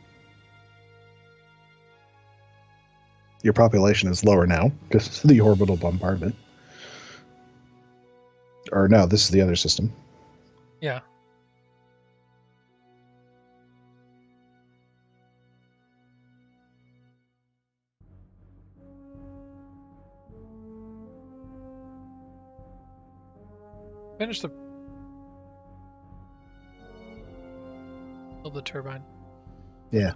Your population is lower now because of the orbital bombardment. Or no, this is the other system. Yeah. Finish the... Build the turbine. Yeah.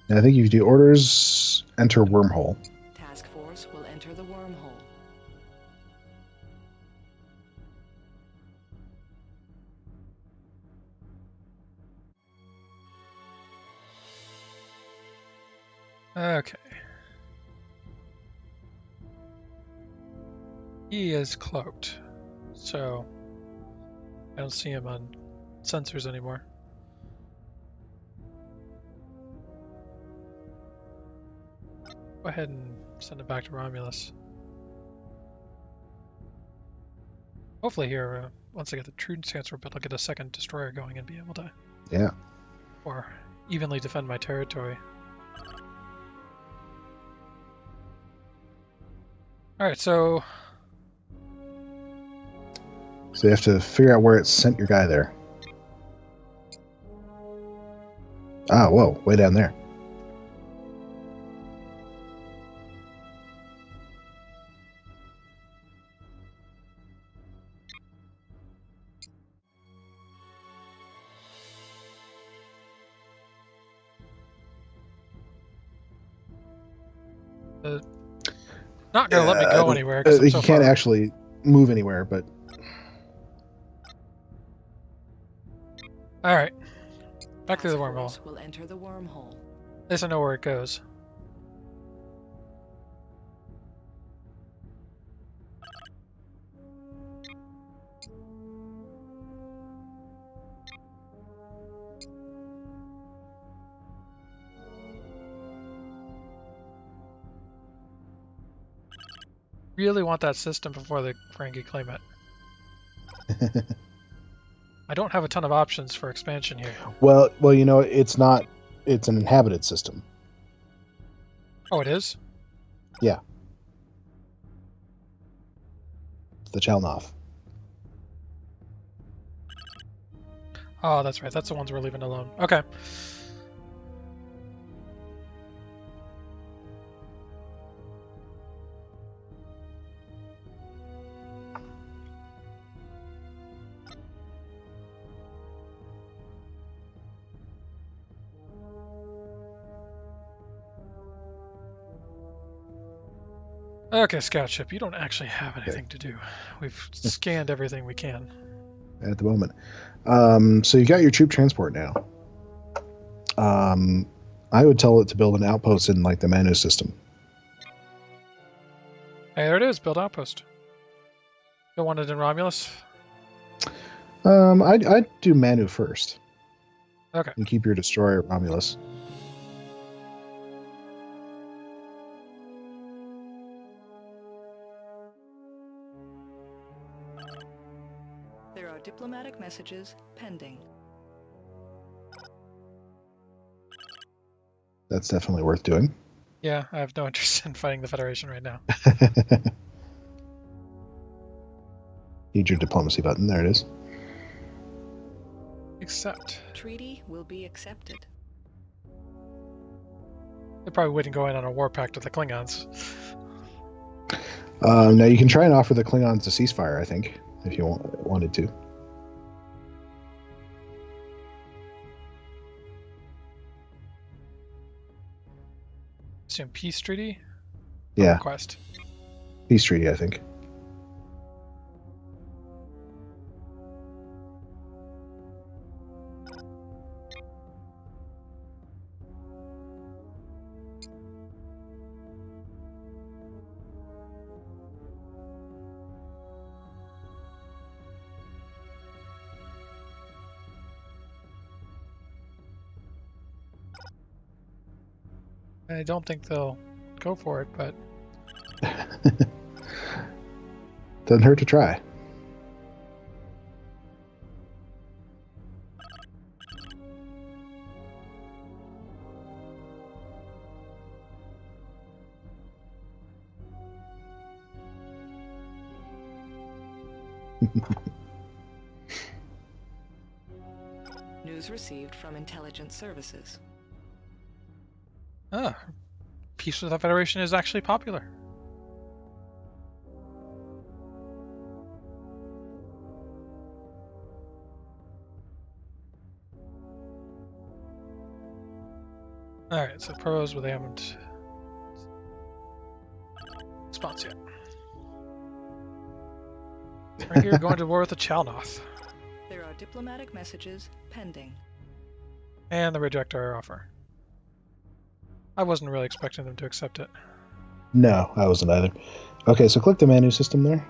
And I think if you do orders, enter wormhole. Task Force will enter the wormhole. Okay. He is cloaked, so I don't see him on sensors anymore. Go ahead and send it back to Romulus. Hopefully here, once I get the True Transfer built, I'll get a second destroyer going and be able to... Yeah. Or evenly defend my territory. Alright, so... So you have to figure out where it sent your guy there. Ah, whoa, way down there. Not gonna let me go anywhere. You can't actually move anywhere, but... Alright. Back through the wormhole. Will enter the wormhole. At least I know where it goes. Really want that system before the Ferengi claim it. I don't have a ton of options for expansion here. Well, it's not. It's an inhabited system. Oh, it is? Yeah. The Chalnoth. Oh, that's right. That's the ones we're leaving alone. Okay. Okay, scout ship, you don't actually have anything to do. We've scanned everything we can. At the moment. So you got your troop transport now. I would tell it to build an outpost in like the Manu system. Hey, there it is. Build outpost. Don't want it in Romulus? I'd do Manu first. Okay. And keep your destroyer at Romulus. diplomatic messages pending. That's definitely worth doing. Yeah, I have no interest in fighting the Federation right now. Need your diplomacy button. There it is. Accept. Treaty will be accepted. They probably wouldn't go in on a war pact with the Klingons. Now you can try and offer the Klingons a ceasefire, I think, if you wanted to. Assume peace treaty? Yeah, Request. peace treaty, I think. I don't think they'll go for it, but Doesn't hurt to try. News received from intelligence services. peace with the Federation is actually popular. Alright, so pros, but they haven't response yet. Right here, going to war with the Chalnoth. There are diplomatic messages pending. And they reject our offer. I wasn't really expecting them to accept it. No, I wasn't either. Okay, so click the menu system there.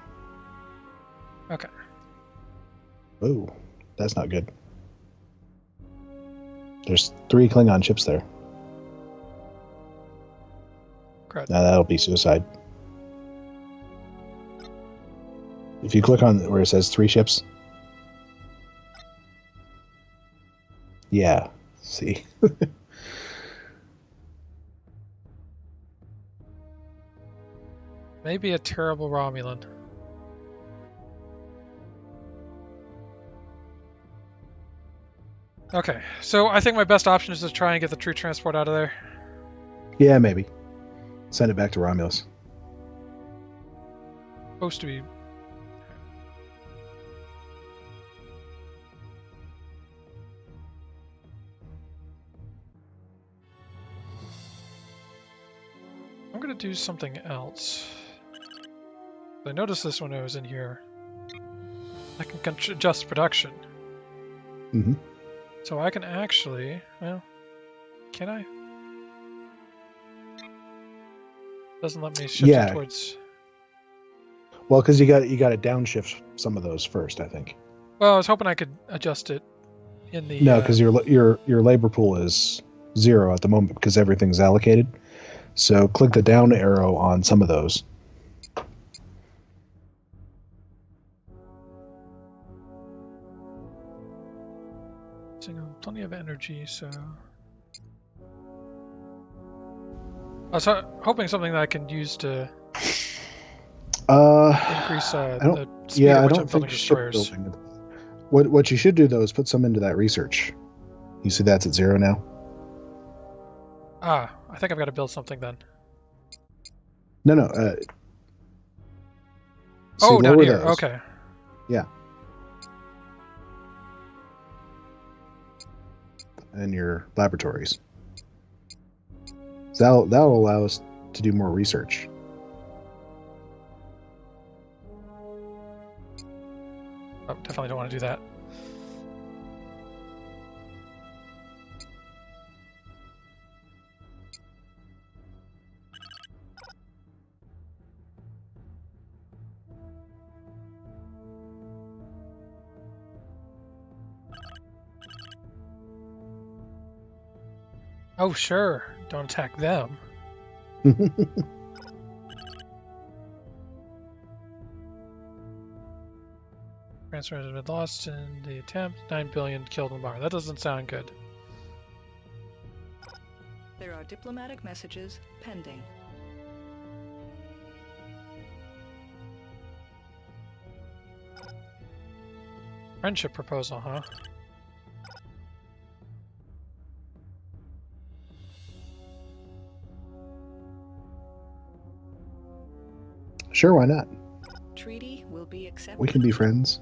Okay. Oh, that's not good. There's 3 Klingon ships there. Crud. Now that'll be suicide. If you click on where it says 3 ships. Yeah, see. Maybe a terrible Romulan. Okay, so I think my best option is to try and get the true transport out of there. Yeah, maybe. Send it back to Romulus. Supposed to be. I'm gonna do something else. I noticed this when I was in here. I can adjust production. Mm-hmm. So I can actually, well, can I? Doesn't let me shift it towards. Well, because you got to downshift some of those first, I think. Well, I was hoping I could adjust it in the. No, because your labor pool is 0 at the moment because everything's allocated. So click the down arrow on some of those. Plenty of energy, so. I was hoping something that I can use to increase the speed at which I'm building destroyers. What you should do though is put some into that research. You see that's at 0 now. Ah, I think I've got to build something then. No. Oh, down here. Those. Okay. Yeah. And your laboratories. So that'll allow us to do more research. Oh, definitely don't want to do that. Oh, sure. Don't attack them. Transfer has been lost in the attempt. 9 billion killed in the bar. That doesn't sound good. There are diplomatic messages pending. Friendship proposal, huh? Sure, why not? Treaty will be accepted. We can be friends.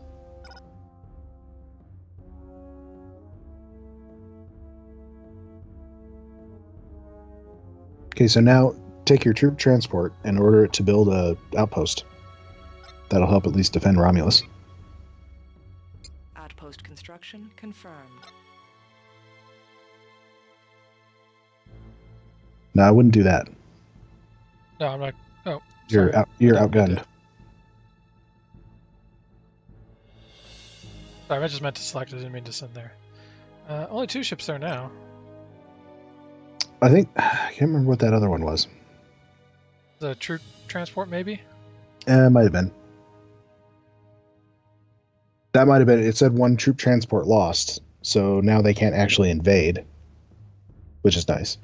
Okay, so now take your troop transport and order it to build a outpost. That'll help at least defend Romulus. Outpost construction confirmed. No, I wouldn't do that. No, I'm not. Oh, You're sorry. you're I outgunned. did. Sorry, I just meant to select it. I didn't mean to send there. Only 2 ships there now. I think I can't remember what that other one was. The troop transport, maybe? It might have been. That might have been. It said 1 troop transport lost, so now they can't actually invade, which is nice.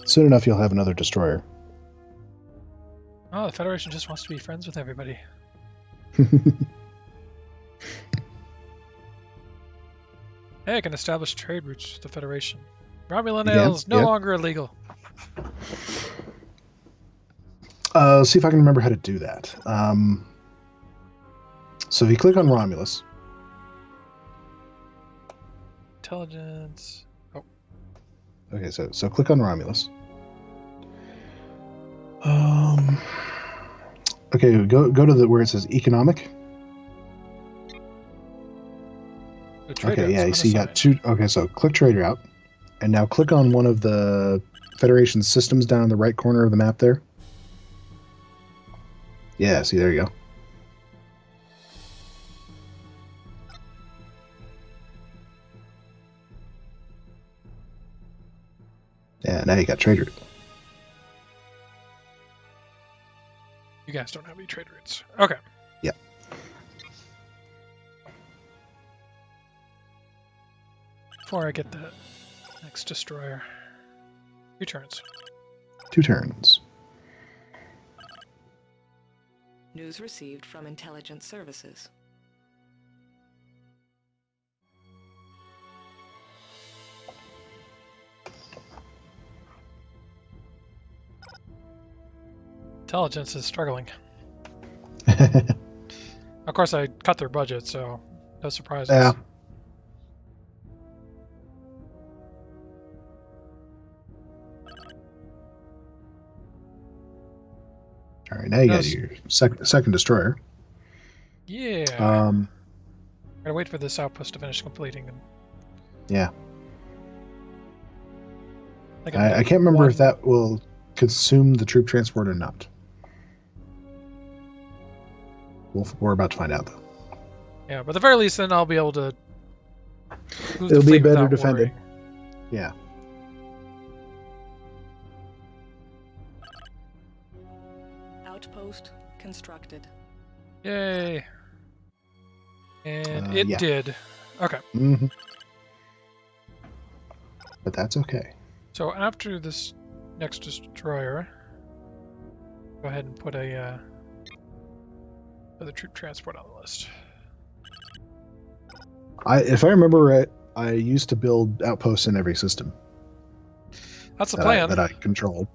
Soon enough, you'll have another destroyer. Oh, the Federation just wants to be friends with everybody. Hey, I can establish trade routes with the Federation. Romulan ales no longer illegal. Let's see if I can remember how to do that. So if you click on Romulus. Intelligence. Oh, Okay, so click on Romulus. Okay, go to the where it says economic. the trade Okay, routes yeah, you see you got unassigned. 2. Okay, so click trade route, and now click on one of the Federation systems down in the right corner of the map there. Yeah, see, there you go. Yeah, now you got trade route. You guys don't have any trade routes. Okay. Yeah. Before I get the next destroyer. 2 turns. 2 turns. News received from intelligence services. Intelligence is struggling. Of course, I cut their budget, so no surprises. Yeah. All right, now you got Yes. your second destroyer. Yeah. Um, Gotta wait for this outpost to finish completing. And yeah. think I can't remember if that will consume the troop transport or not. We're about to find out, though. Yeah, but at the very least, then I'll be able to. Move the It'll be fleet better without defended. worrying. Yeah. Outpost constructed. Yay! And it yeah. did. Okay. Mm-hmm. But that's okay. So after this next destroyer, go ahead and put a the troop transport on the list. If I remember right, I used to build outposts in every system That's the plan. that I controlled.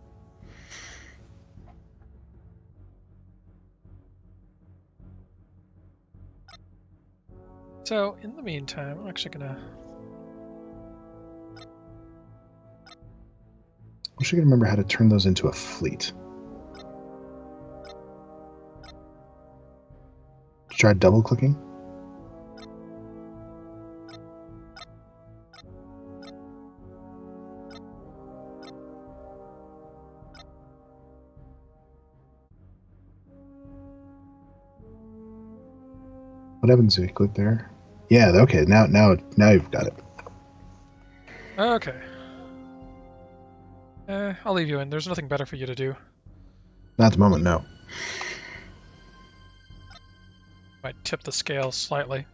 So in the meantime, I'm actually gonna. I wish I could remember how to turn those into a fleet. Try double clicking. What happens if you click there? Yeah, okay, now you've got it. Okay. I'll leave you in. There's nothing better for you to do. Not at the moment, no. Might tip the scale slightly.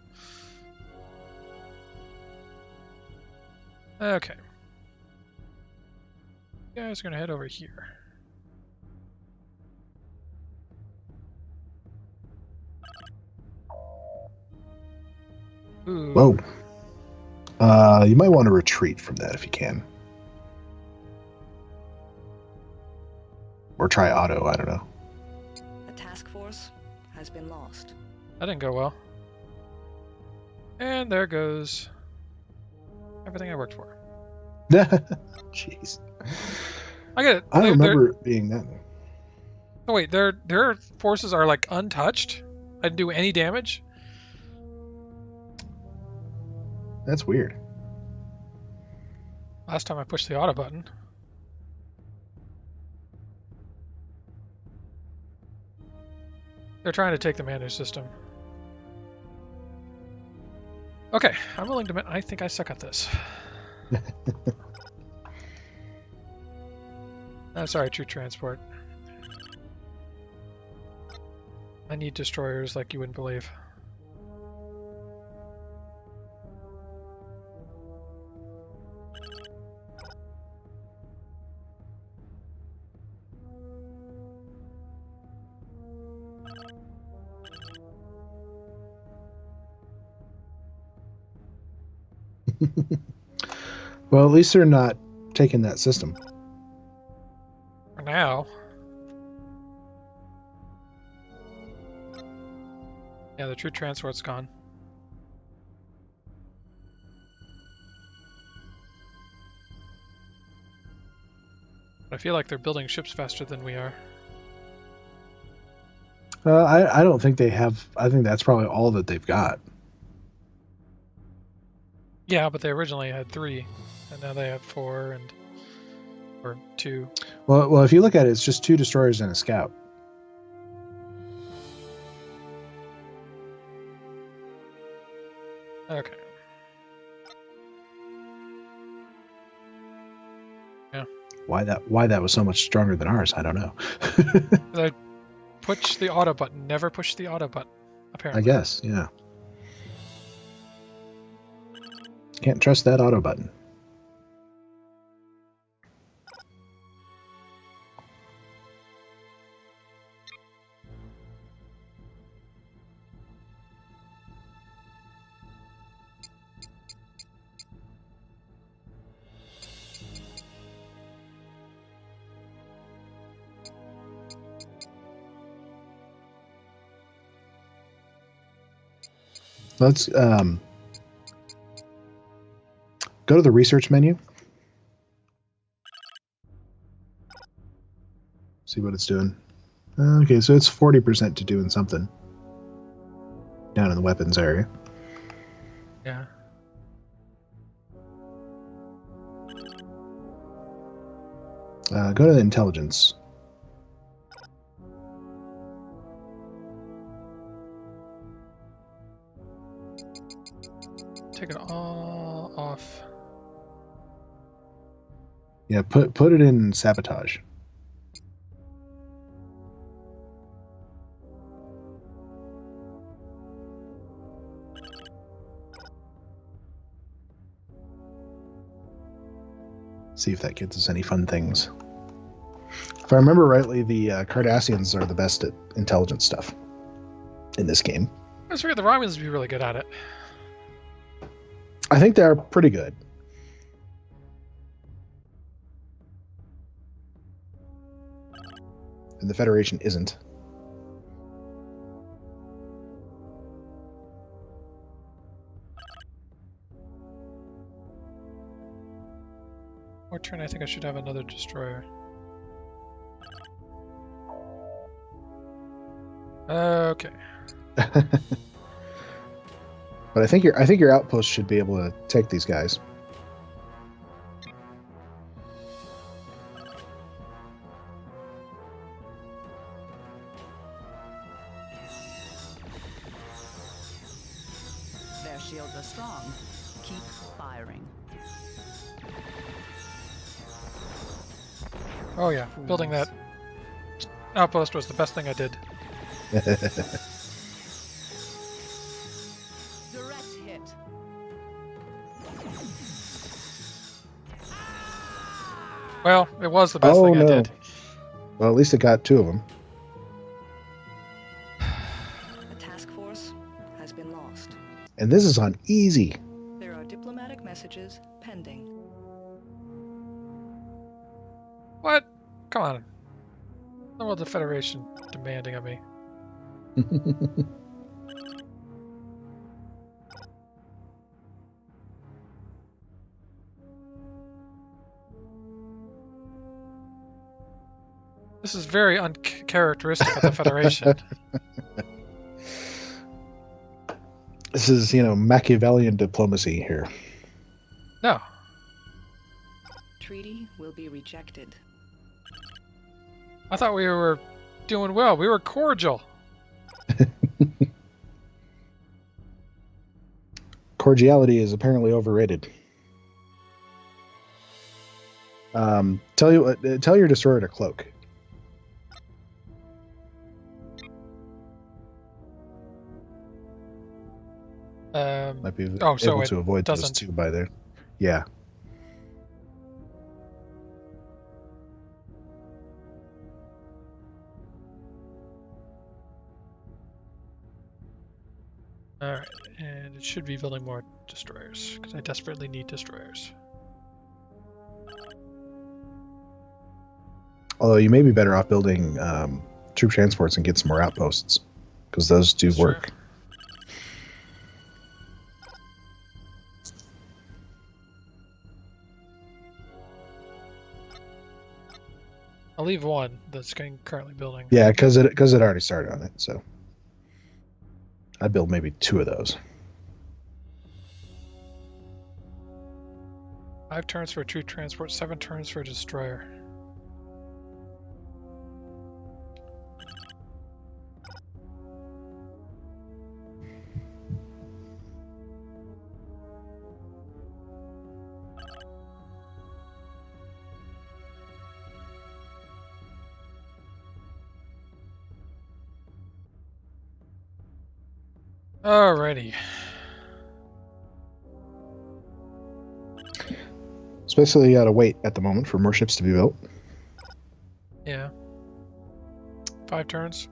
Okay. You guys are gonna head over here. Ooh. Whoa. You might want to retreat from that if you can. Or try auto, I don't know. The task force has been lost. That didn't go well. And there goes everything I worked for. Jeez. I get it. I don't remember it being that. Oh wait, their forces are like untouched? I didn't do any damage? That's weird. Last time I pushed the auto button. They're trying to take the manage system. Okay, I'm willing to admit I think I suck at this. I'm sorry, True Transport. I need destroyers like you wouldn't believe. Well, at least they're not taking that system. For now. Yeah, the True Transport's gone. I feel like they're building ships faster than we are. I don't think they have. I think that's probably all that they've got. Yeah, but they originally had 3, and now they have 4 or 2. Well, if you look at it, it's just 2 destroyers and a scout. Okay. Yeah. Why that was so much stronger than ours, I don't know. I push the auto button. Never push the auto button, apparently. I guess, yeah. Can't trust that auto button. Let's go to the research menu. See what it's doing. Okay, so it's 40% to doing something down in the weapons area. Yeah. Go to the intelligence. Take it all off. Yeah, put it in sabotage. See if that gets us any fun things. If I remember rightly, the Cardassians are the best at intelligence stuff in this game. I just figured the Romulans would be really good at it. I think they're pretty good. And the Federation isn't. Or turn, I think I should have another destroyer. Okay. But I think your outpost should be able to take these guys. Their shields are strong. Keep firing. Oh yeah, building that outpost was the best thing I did. Direct hit. Well, it was the best Oh, thing I no. did. Well, at least it got 2 of them. A task force has been lost. And this is on easy. There are diplomatic messages pending. What? Come on. What was the Federation demanding of me? This is very uncharacteristic of the Federation. This is, Machiavellian diplomacy here. No. Treaty will be rejected. I thought we were doing well. We were cordial. Cordiality is apparently overrated. Tell your destroyer to cloak. Might be so able it to avoid those doesn't. 2 by there. Yeah. Alright, and it should be building more destroyers, because I desperately need destroyers. Although you may be better off building troop transports and get some more outposts, because those do That's work. true. I'll leave one that's currently building. Yeah, because it already started on it. So I'd build maybe 2 of those. 5 turns for a troop transport, 7 turns for a destroyer. Alrighty. So basically, you gotta wait at the moment for more ships to be built. Yeah. 5 turns.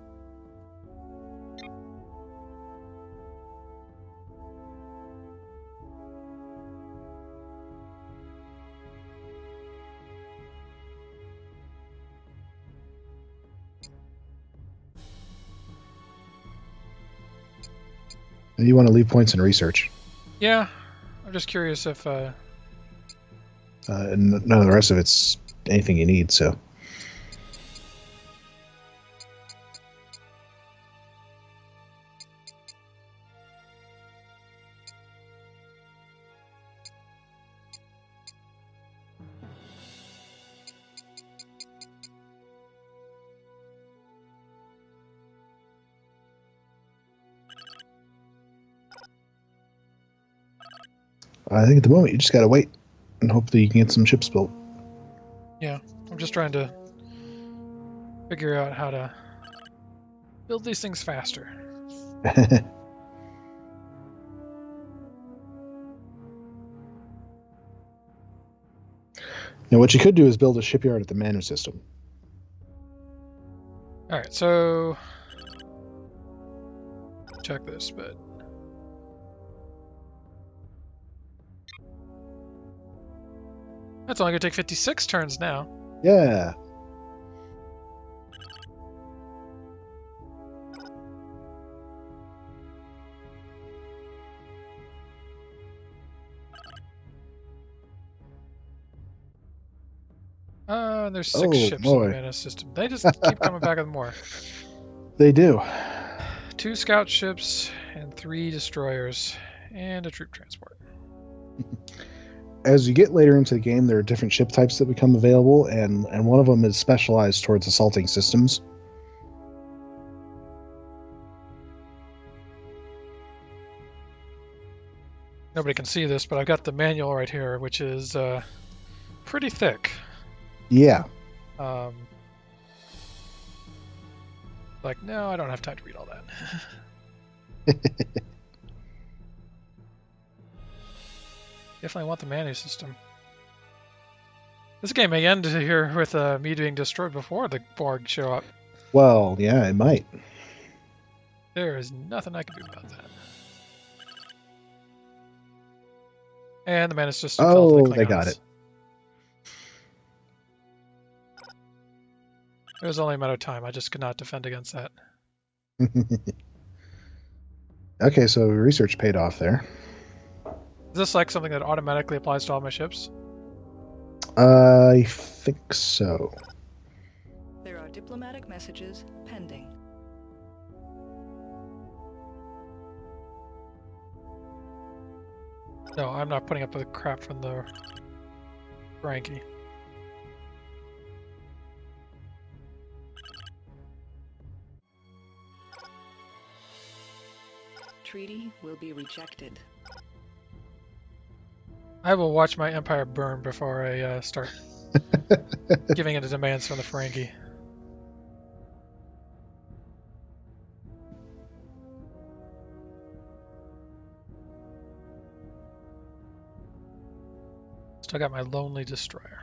And you want to leave points in research. Yeah. I'm just curious if And none of the rest of it's anything you need, so. I think at the moment you just gotta wait and hope that you can get some ships built. yeah, I'm just trying to figure out how to build these things faster. Now, what you could do is build a shipyard at the Manu system. Alright, so check this, but that's only gonna take 56 turns now. Yeah. There's 6 Oh, ships in boy. the Mana system. They just keep coming back with more. They do. 2 scout ships and 3 destroyers and a troop transport. As you get later into the game, there are different ship types that become available, and one of them is specialized towards assaulting systems. Nobody can see this, but I've got the manual right here, which is pretty thick. Yeah. Like, no, I don't have time to read all that. Definitely want the Manu system. This game may end here with me being destroyed before the Borg show up. Well, yeah, it might. There is nothing I can do about that. And the Manu system fell to the Klingons. They got it. It was only a matter of time. I just could not defend against that. Okay, so research paid off there. Is this like something that automatically applies to all my ships? I think so. There are diplomatic messages pending. No, I'm not putting up with crap from the Frankie. Treaty will be rejected. I will watch my empire burn before I start giving into demands from the Ferengi. Still got my lonely destroyer.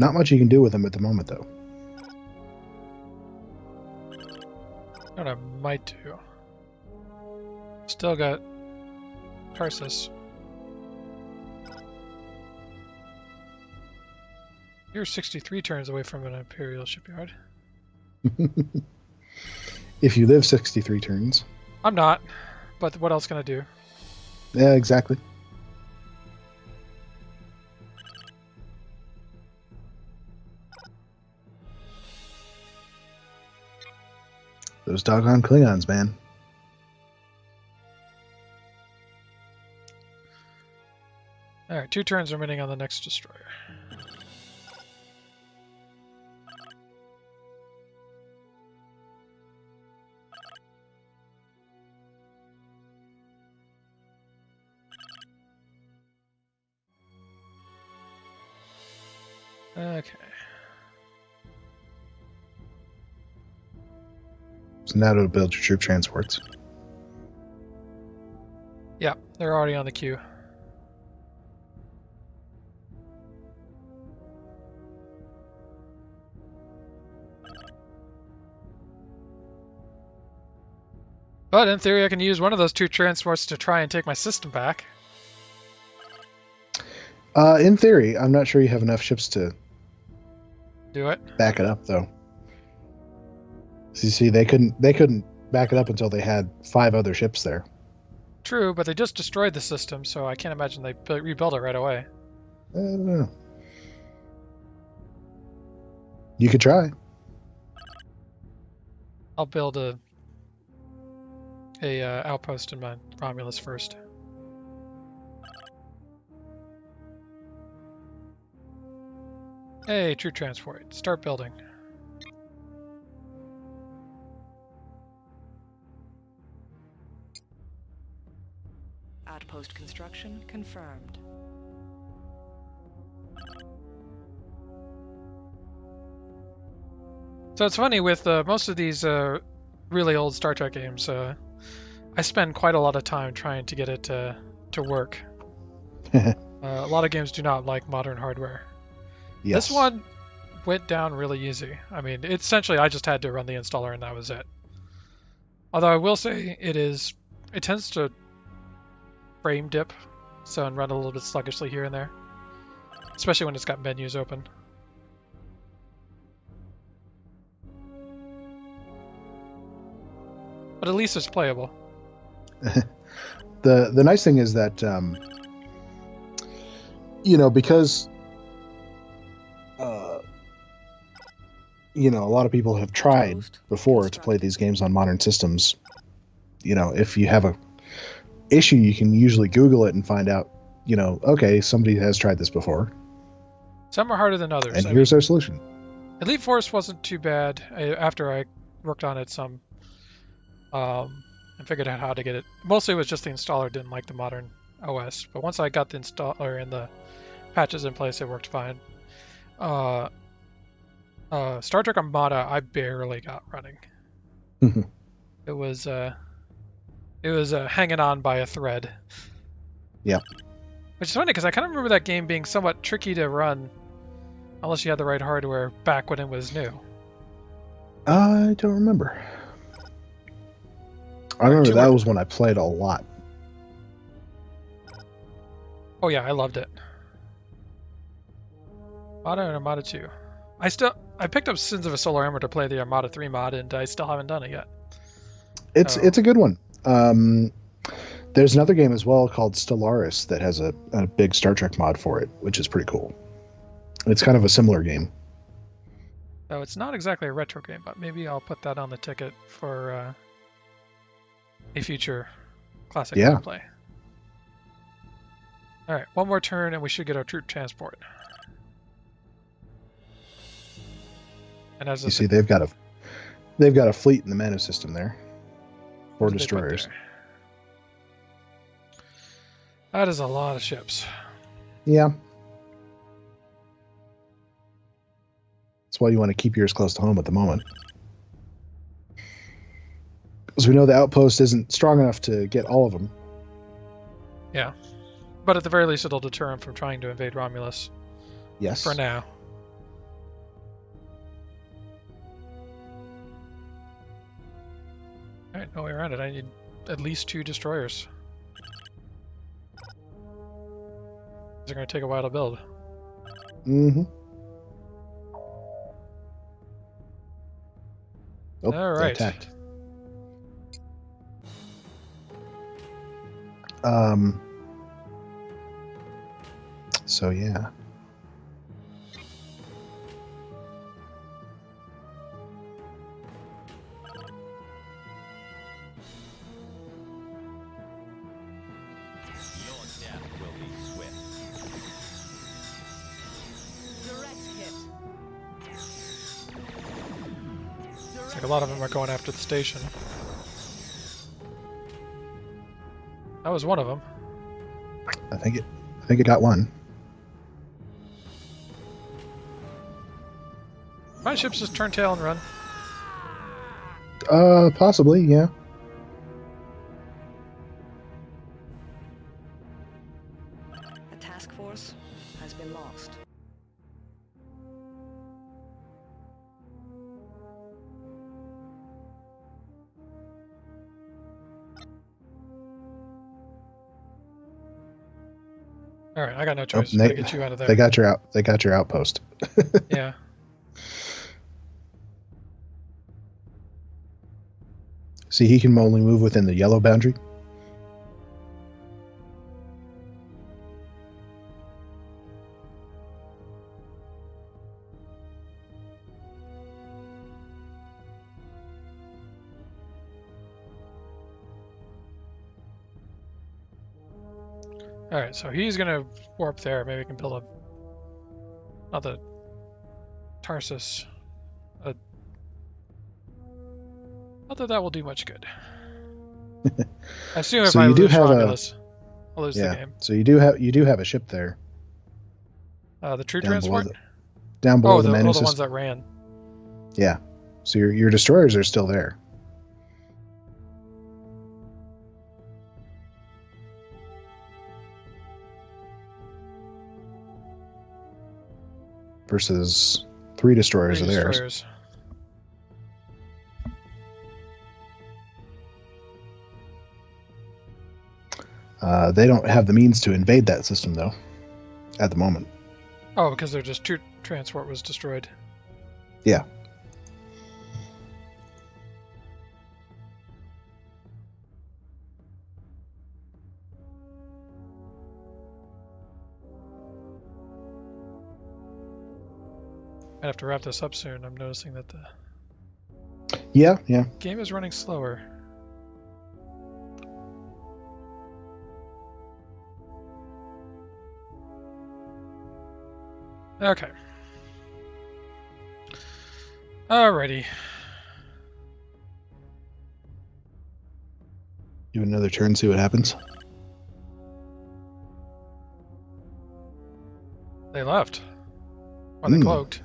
Not much you can do with them at the moment, though. What I might do. Still got Tarsus. You're 63 turns away from an Imperial shipyard. If you live 63 turns. I'm not, but what else can I do? Yeah, exactly. Those doggone Klingons, man. Alright, 2 turns remaining on the next destroyer. Okay. So now to build your troop transports. Yeah, they're already on the queue. But in theory, I can use one of those 2 transports to try and take my system back. In theory, I'm not sure you have enough ships to Do it. back it up, though. So you see, they couldn't back it up until they had 5 other ships there. True, but they just destroyed the system, so I can't imagine they rebuilt it right away. I don't know. You could try. I'll build a outpost in my Romulus first. Hey, troop transport. Start building. Outpost construction confirmed. So it's funny with most of these really old Star Trek games, I spend quite a lot of time trying to get it to work. A lot of games do not like modern hardware. Yes. This one went down really easy. I mean, essentially I just had to run the installer and that was it. Although I will say it tends to frame dip, so and run a little bit sluggishly here and there, especially when it's got menus open. But at least it's playable. The nice thing is that because a lot of people have tried before to play these games on modern systems. If you have a issue, you can usually Google it and find out, okay, somebody has tried this before. Some are harder than others. And here's our solution. Elite Force wasn't too bad after I worked on it some, and figured out how to get it. Mostly it was just the installer didn't like the modern OS, but once I got the installer and the patches in place, it worked fine. Star Trek Armada, I barely got running. It was hanging on by a thread. Yeah. Which is funny because I kind of remember that game being somewhat tricky to run, unless you had the right hardware back when it was new. I don't remember. I remember that was when I played a lot. Oh yeah, I loved it. Armada and Armada 2. I picked up Sins of a Solar Armor to play the Armada 3 mod, and I still haven't done it yet. It's a good one. There's another game as well called Stellaris that has a big Star Trek mod for it, which is pretty cool. It's kind of a similar game. So it's not exactly a retro game, but maybe I'll put that on the ticket for a future classic play. All right, one more turn, and we should get our troop transport. And as you see, they've got a fleet in the Manu system there. 4 destroyers. That is a lot of ships. Yeah. That's why you want to keep yours close to home at the moment. Because we know the outpost isn't strong enough to get all of them. Yeah. But at the very least, it'll deter them from trying to invade Romulus. Yes. For now. Alright, no way around it. I need at least 2 destroyers. These are going to take a while to build. Mm-hmm. Oh, all right. they attacked. So yeah. Like a lot of them are going after the station. That was one of them. I think it got one. My ships just turn tail and run. Possibly, yeah. The task force has been lost. All right, I got no choice. Gotta get you out of there. They got your outpost. Yeah. See, he can only move within the yellow boundary. All right, so he's gonna warp there. Maybe we can build another Tarsus. Not that that will do much good. I assume if So I you do lose have Romulus, I'll lose the game. So you do have a ship there. The true down transport? Down below the menu the system. ones that ran. Yeah. So your destroyers are still there. Versus 3 destroyers are theirs. They don't have the means to invade that system, though, at the moment. Oh, because their just true transport was destroyed. Yeah. I'd have to wrap this up soon. I'm noticing that the Yeah. game is running slower. Okay. Alrighty. Give it another turn, see what happens. They left. Or they cloaked.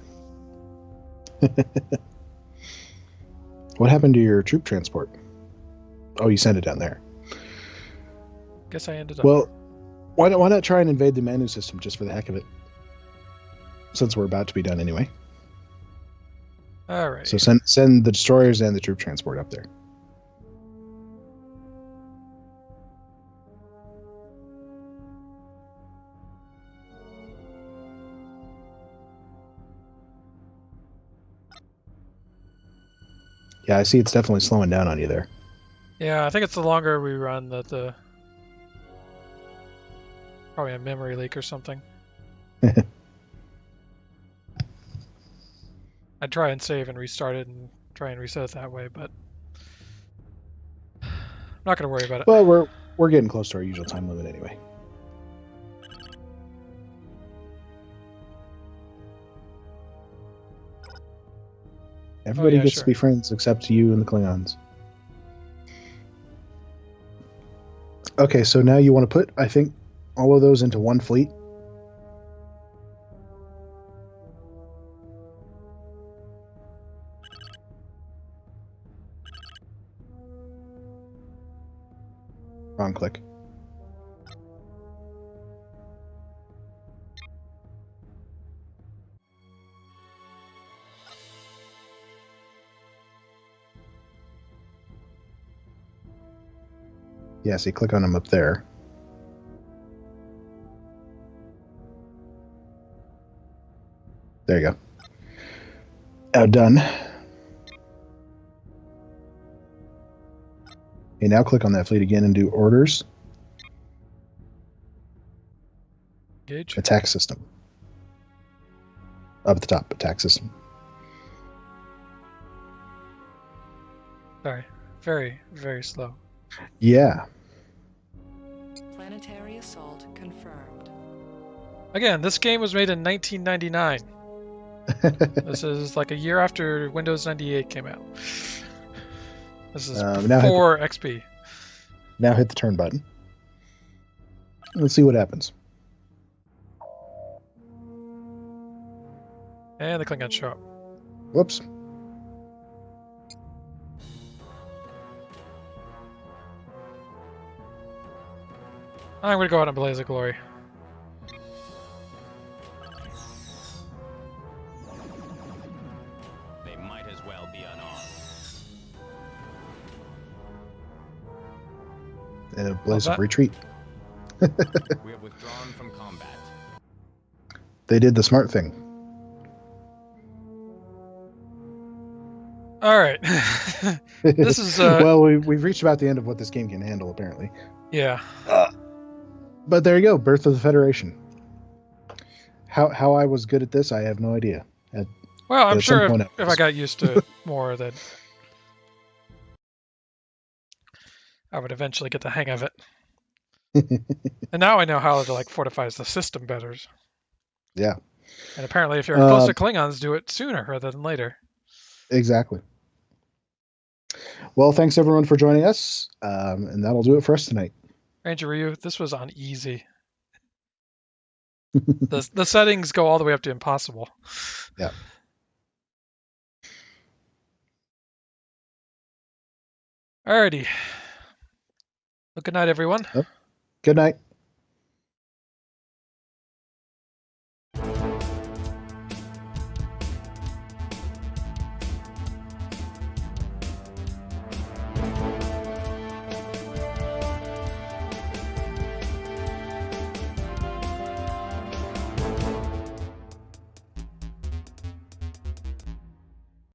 What happened to your troop transport? Oh, you sent it down there. Guess I ended up. Well, why not try and invade the Manu system just for the heck of it? Since we're about to be done anyway. All right. So send the destroyers and the troop transport up there. Yeah, I see it's definitely slowing down on you there. Yeah, I think it's the longer we run that the... Probably a memory leak or something. I'd try and save and restart it and try and reset it that way, but... I'm not going to worry about it. Well, we're getting close to our usual time limit anyway. Everybody gets to be friends except you and the Klingons. Okay, so now you want to put, I think, all of those into one fleet. Wrong click. Yeah, so you click on them up there. There you go. Now done. Okay, now click on that fleet again and do orders. Engage. Attack system. Up at the top, attack system. Sorry. Very, very slow. Yeah. Planetary assault confirmed. Again, this game was made in 1999. This is like a year after Windows 98 came out. This is before XP. Now hit the turn button. Let's see what happens. And the Klingons show up. Whoops. I'm going to go out in a blaze of glory. They might as well be unarmed. And a blaze of retreat. We have withdrawn from combat. They did the smart thing. All right. This is... well, we've reached about the end of what this game can handle, apparently. Yeah. But there you go, Birth of the Federation. How I was good at this, I have no idea. Well, I'm sure if I got used to it more, that I would eventually get the hang of it. And now I know how to fortify the system better. Yeah. And apparently, if you're close to Klingons, do it sooner rather than later. Exactly. Well, thanks everyone for joining us, and that'll do it for us tonight. Ranger Ryu, this was on easy. The settings go all the way up to impossible. Yeah. Alrighty. Well, good night, everyone. Good night.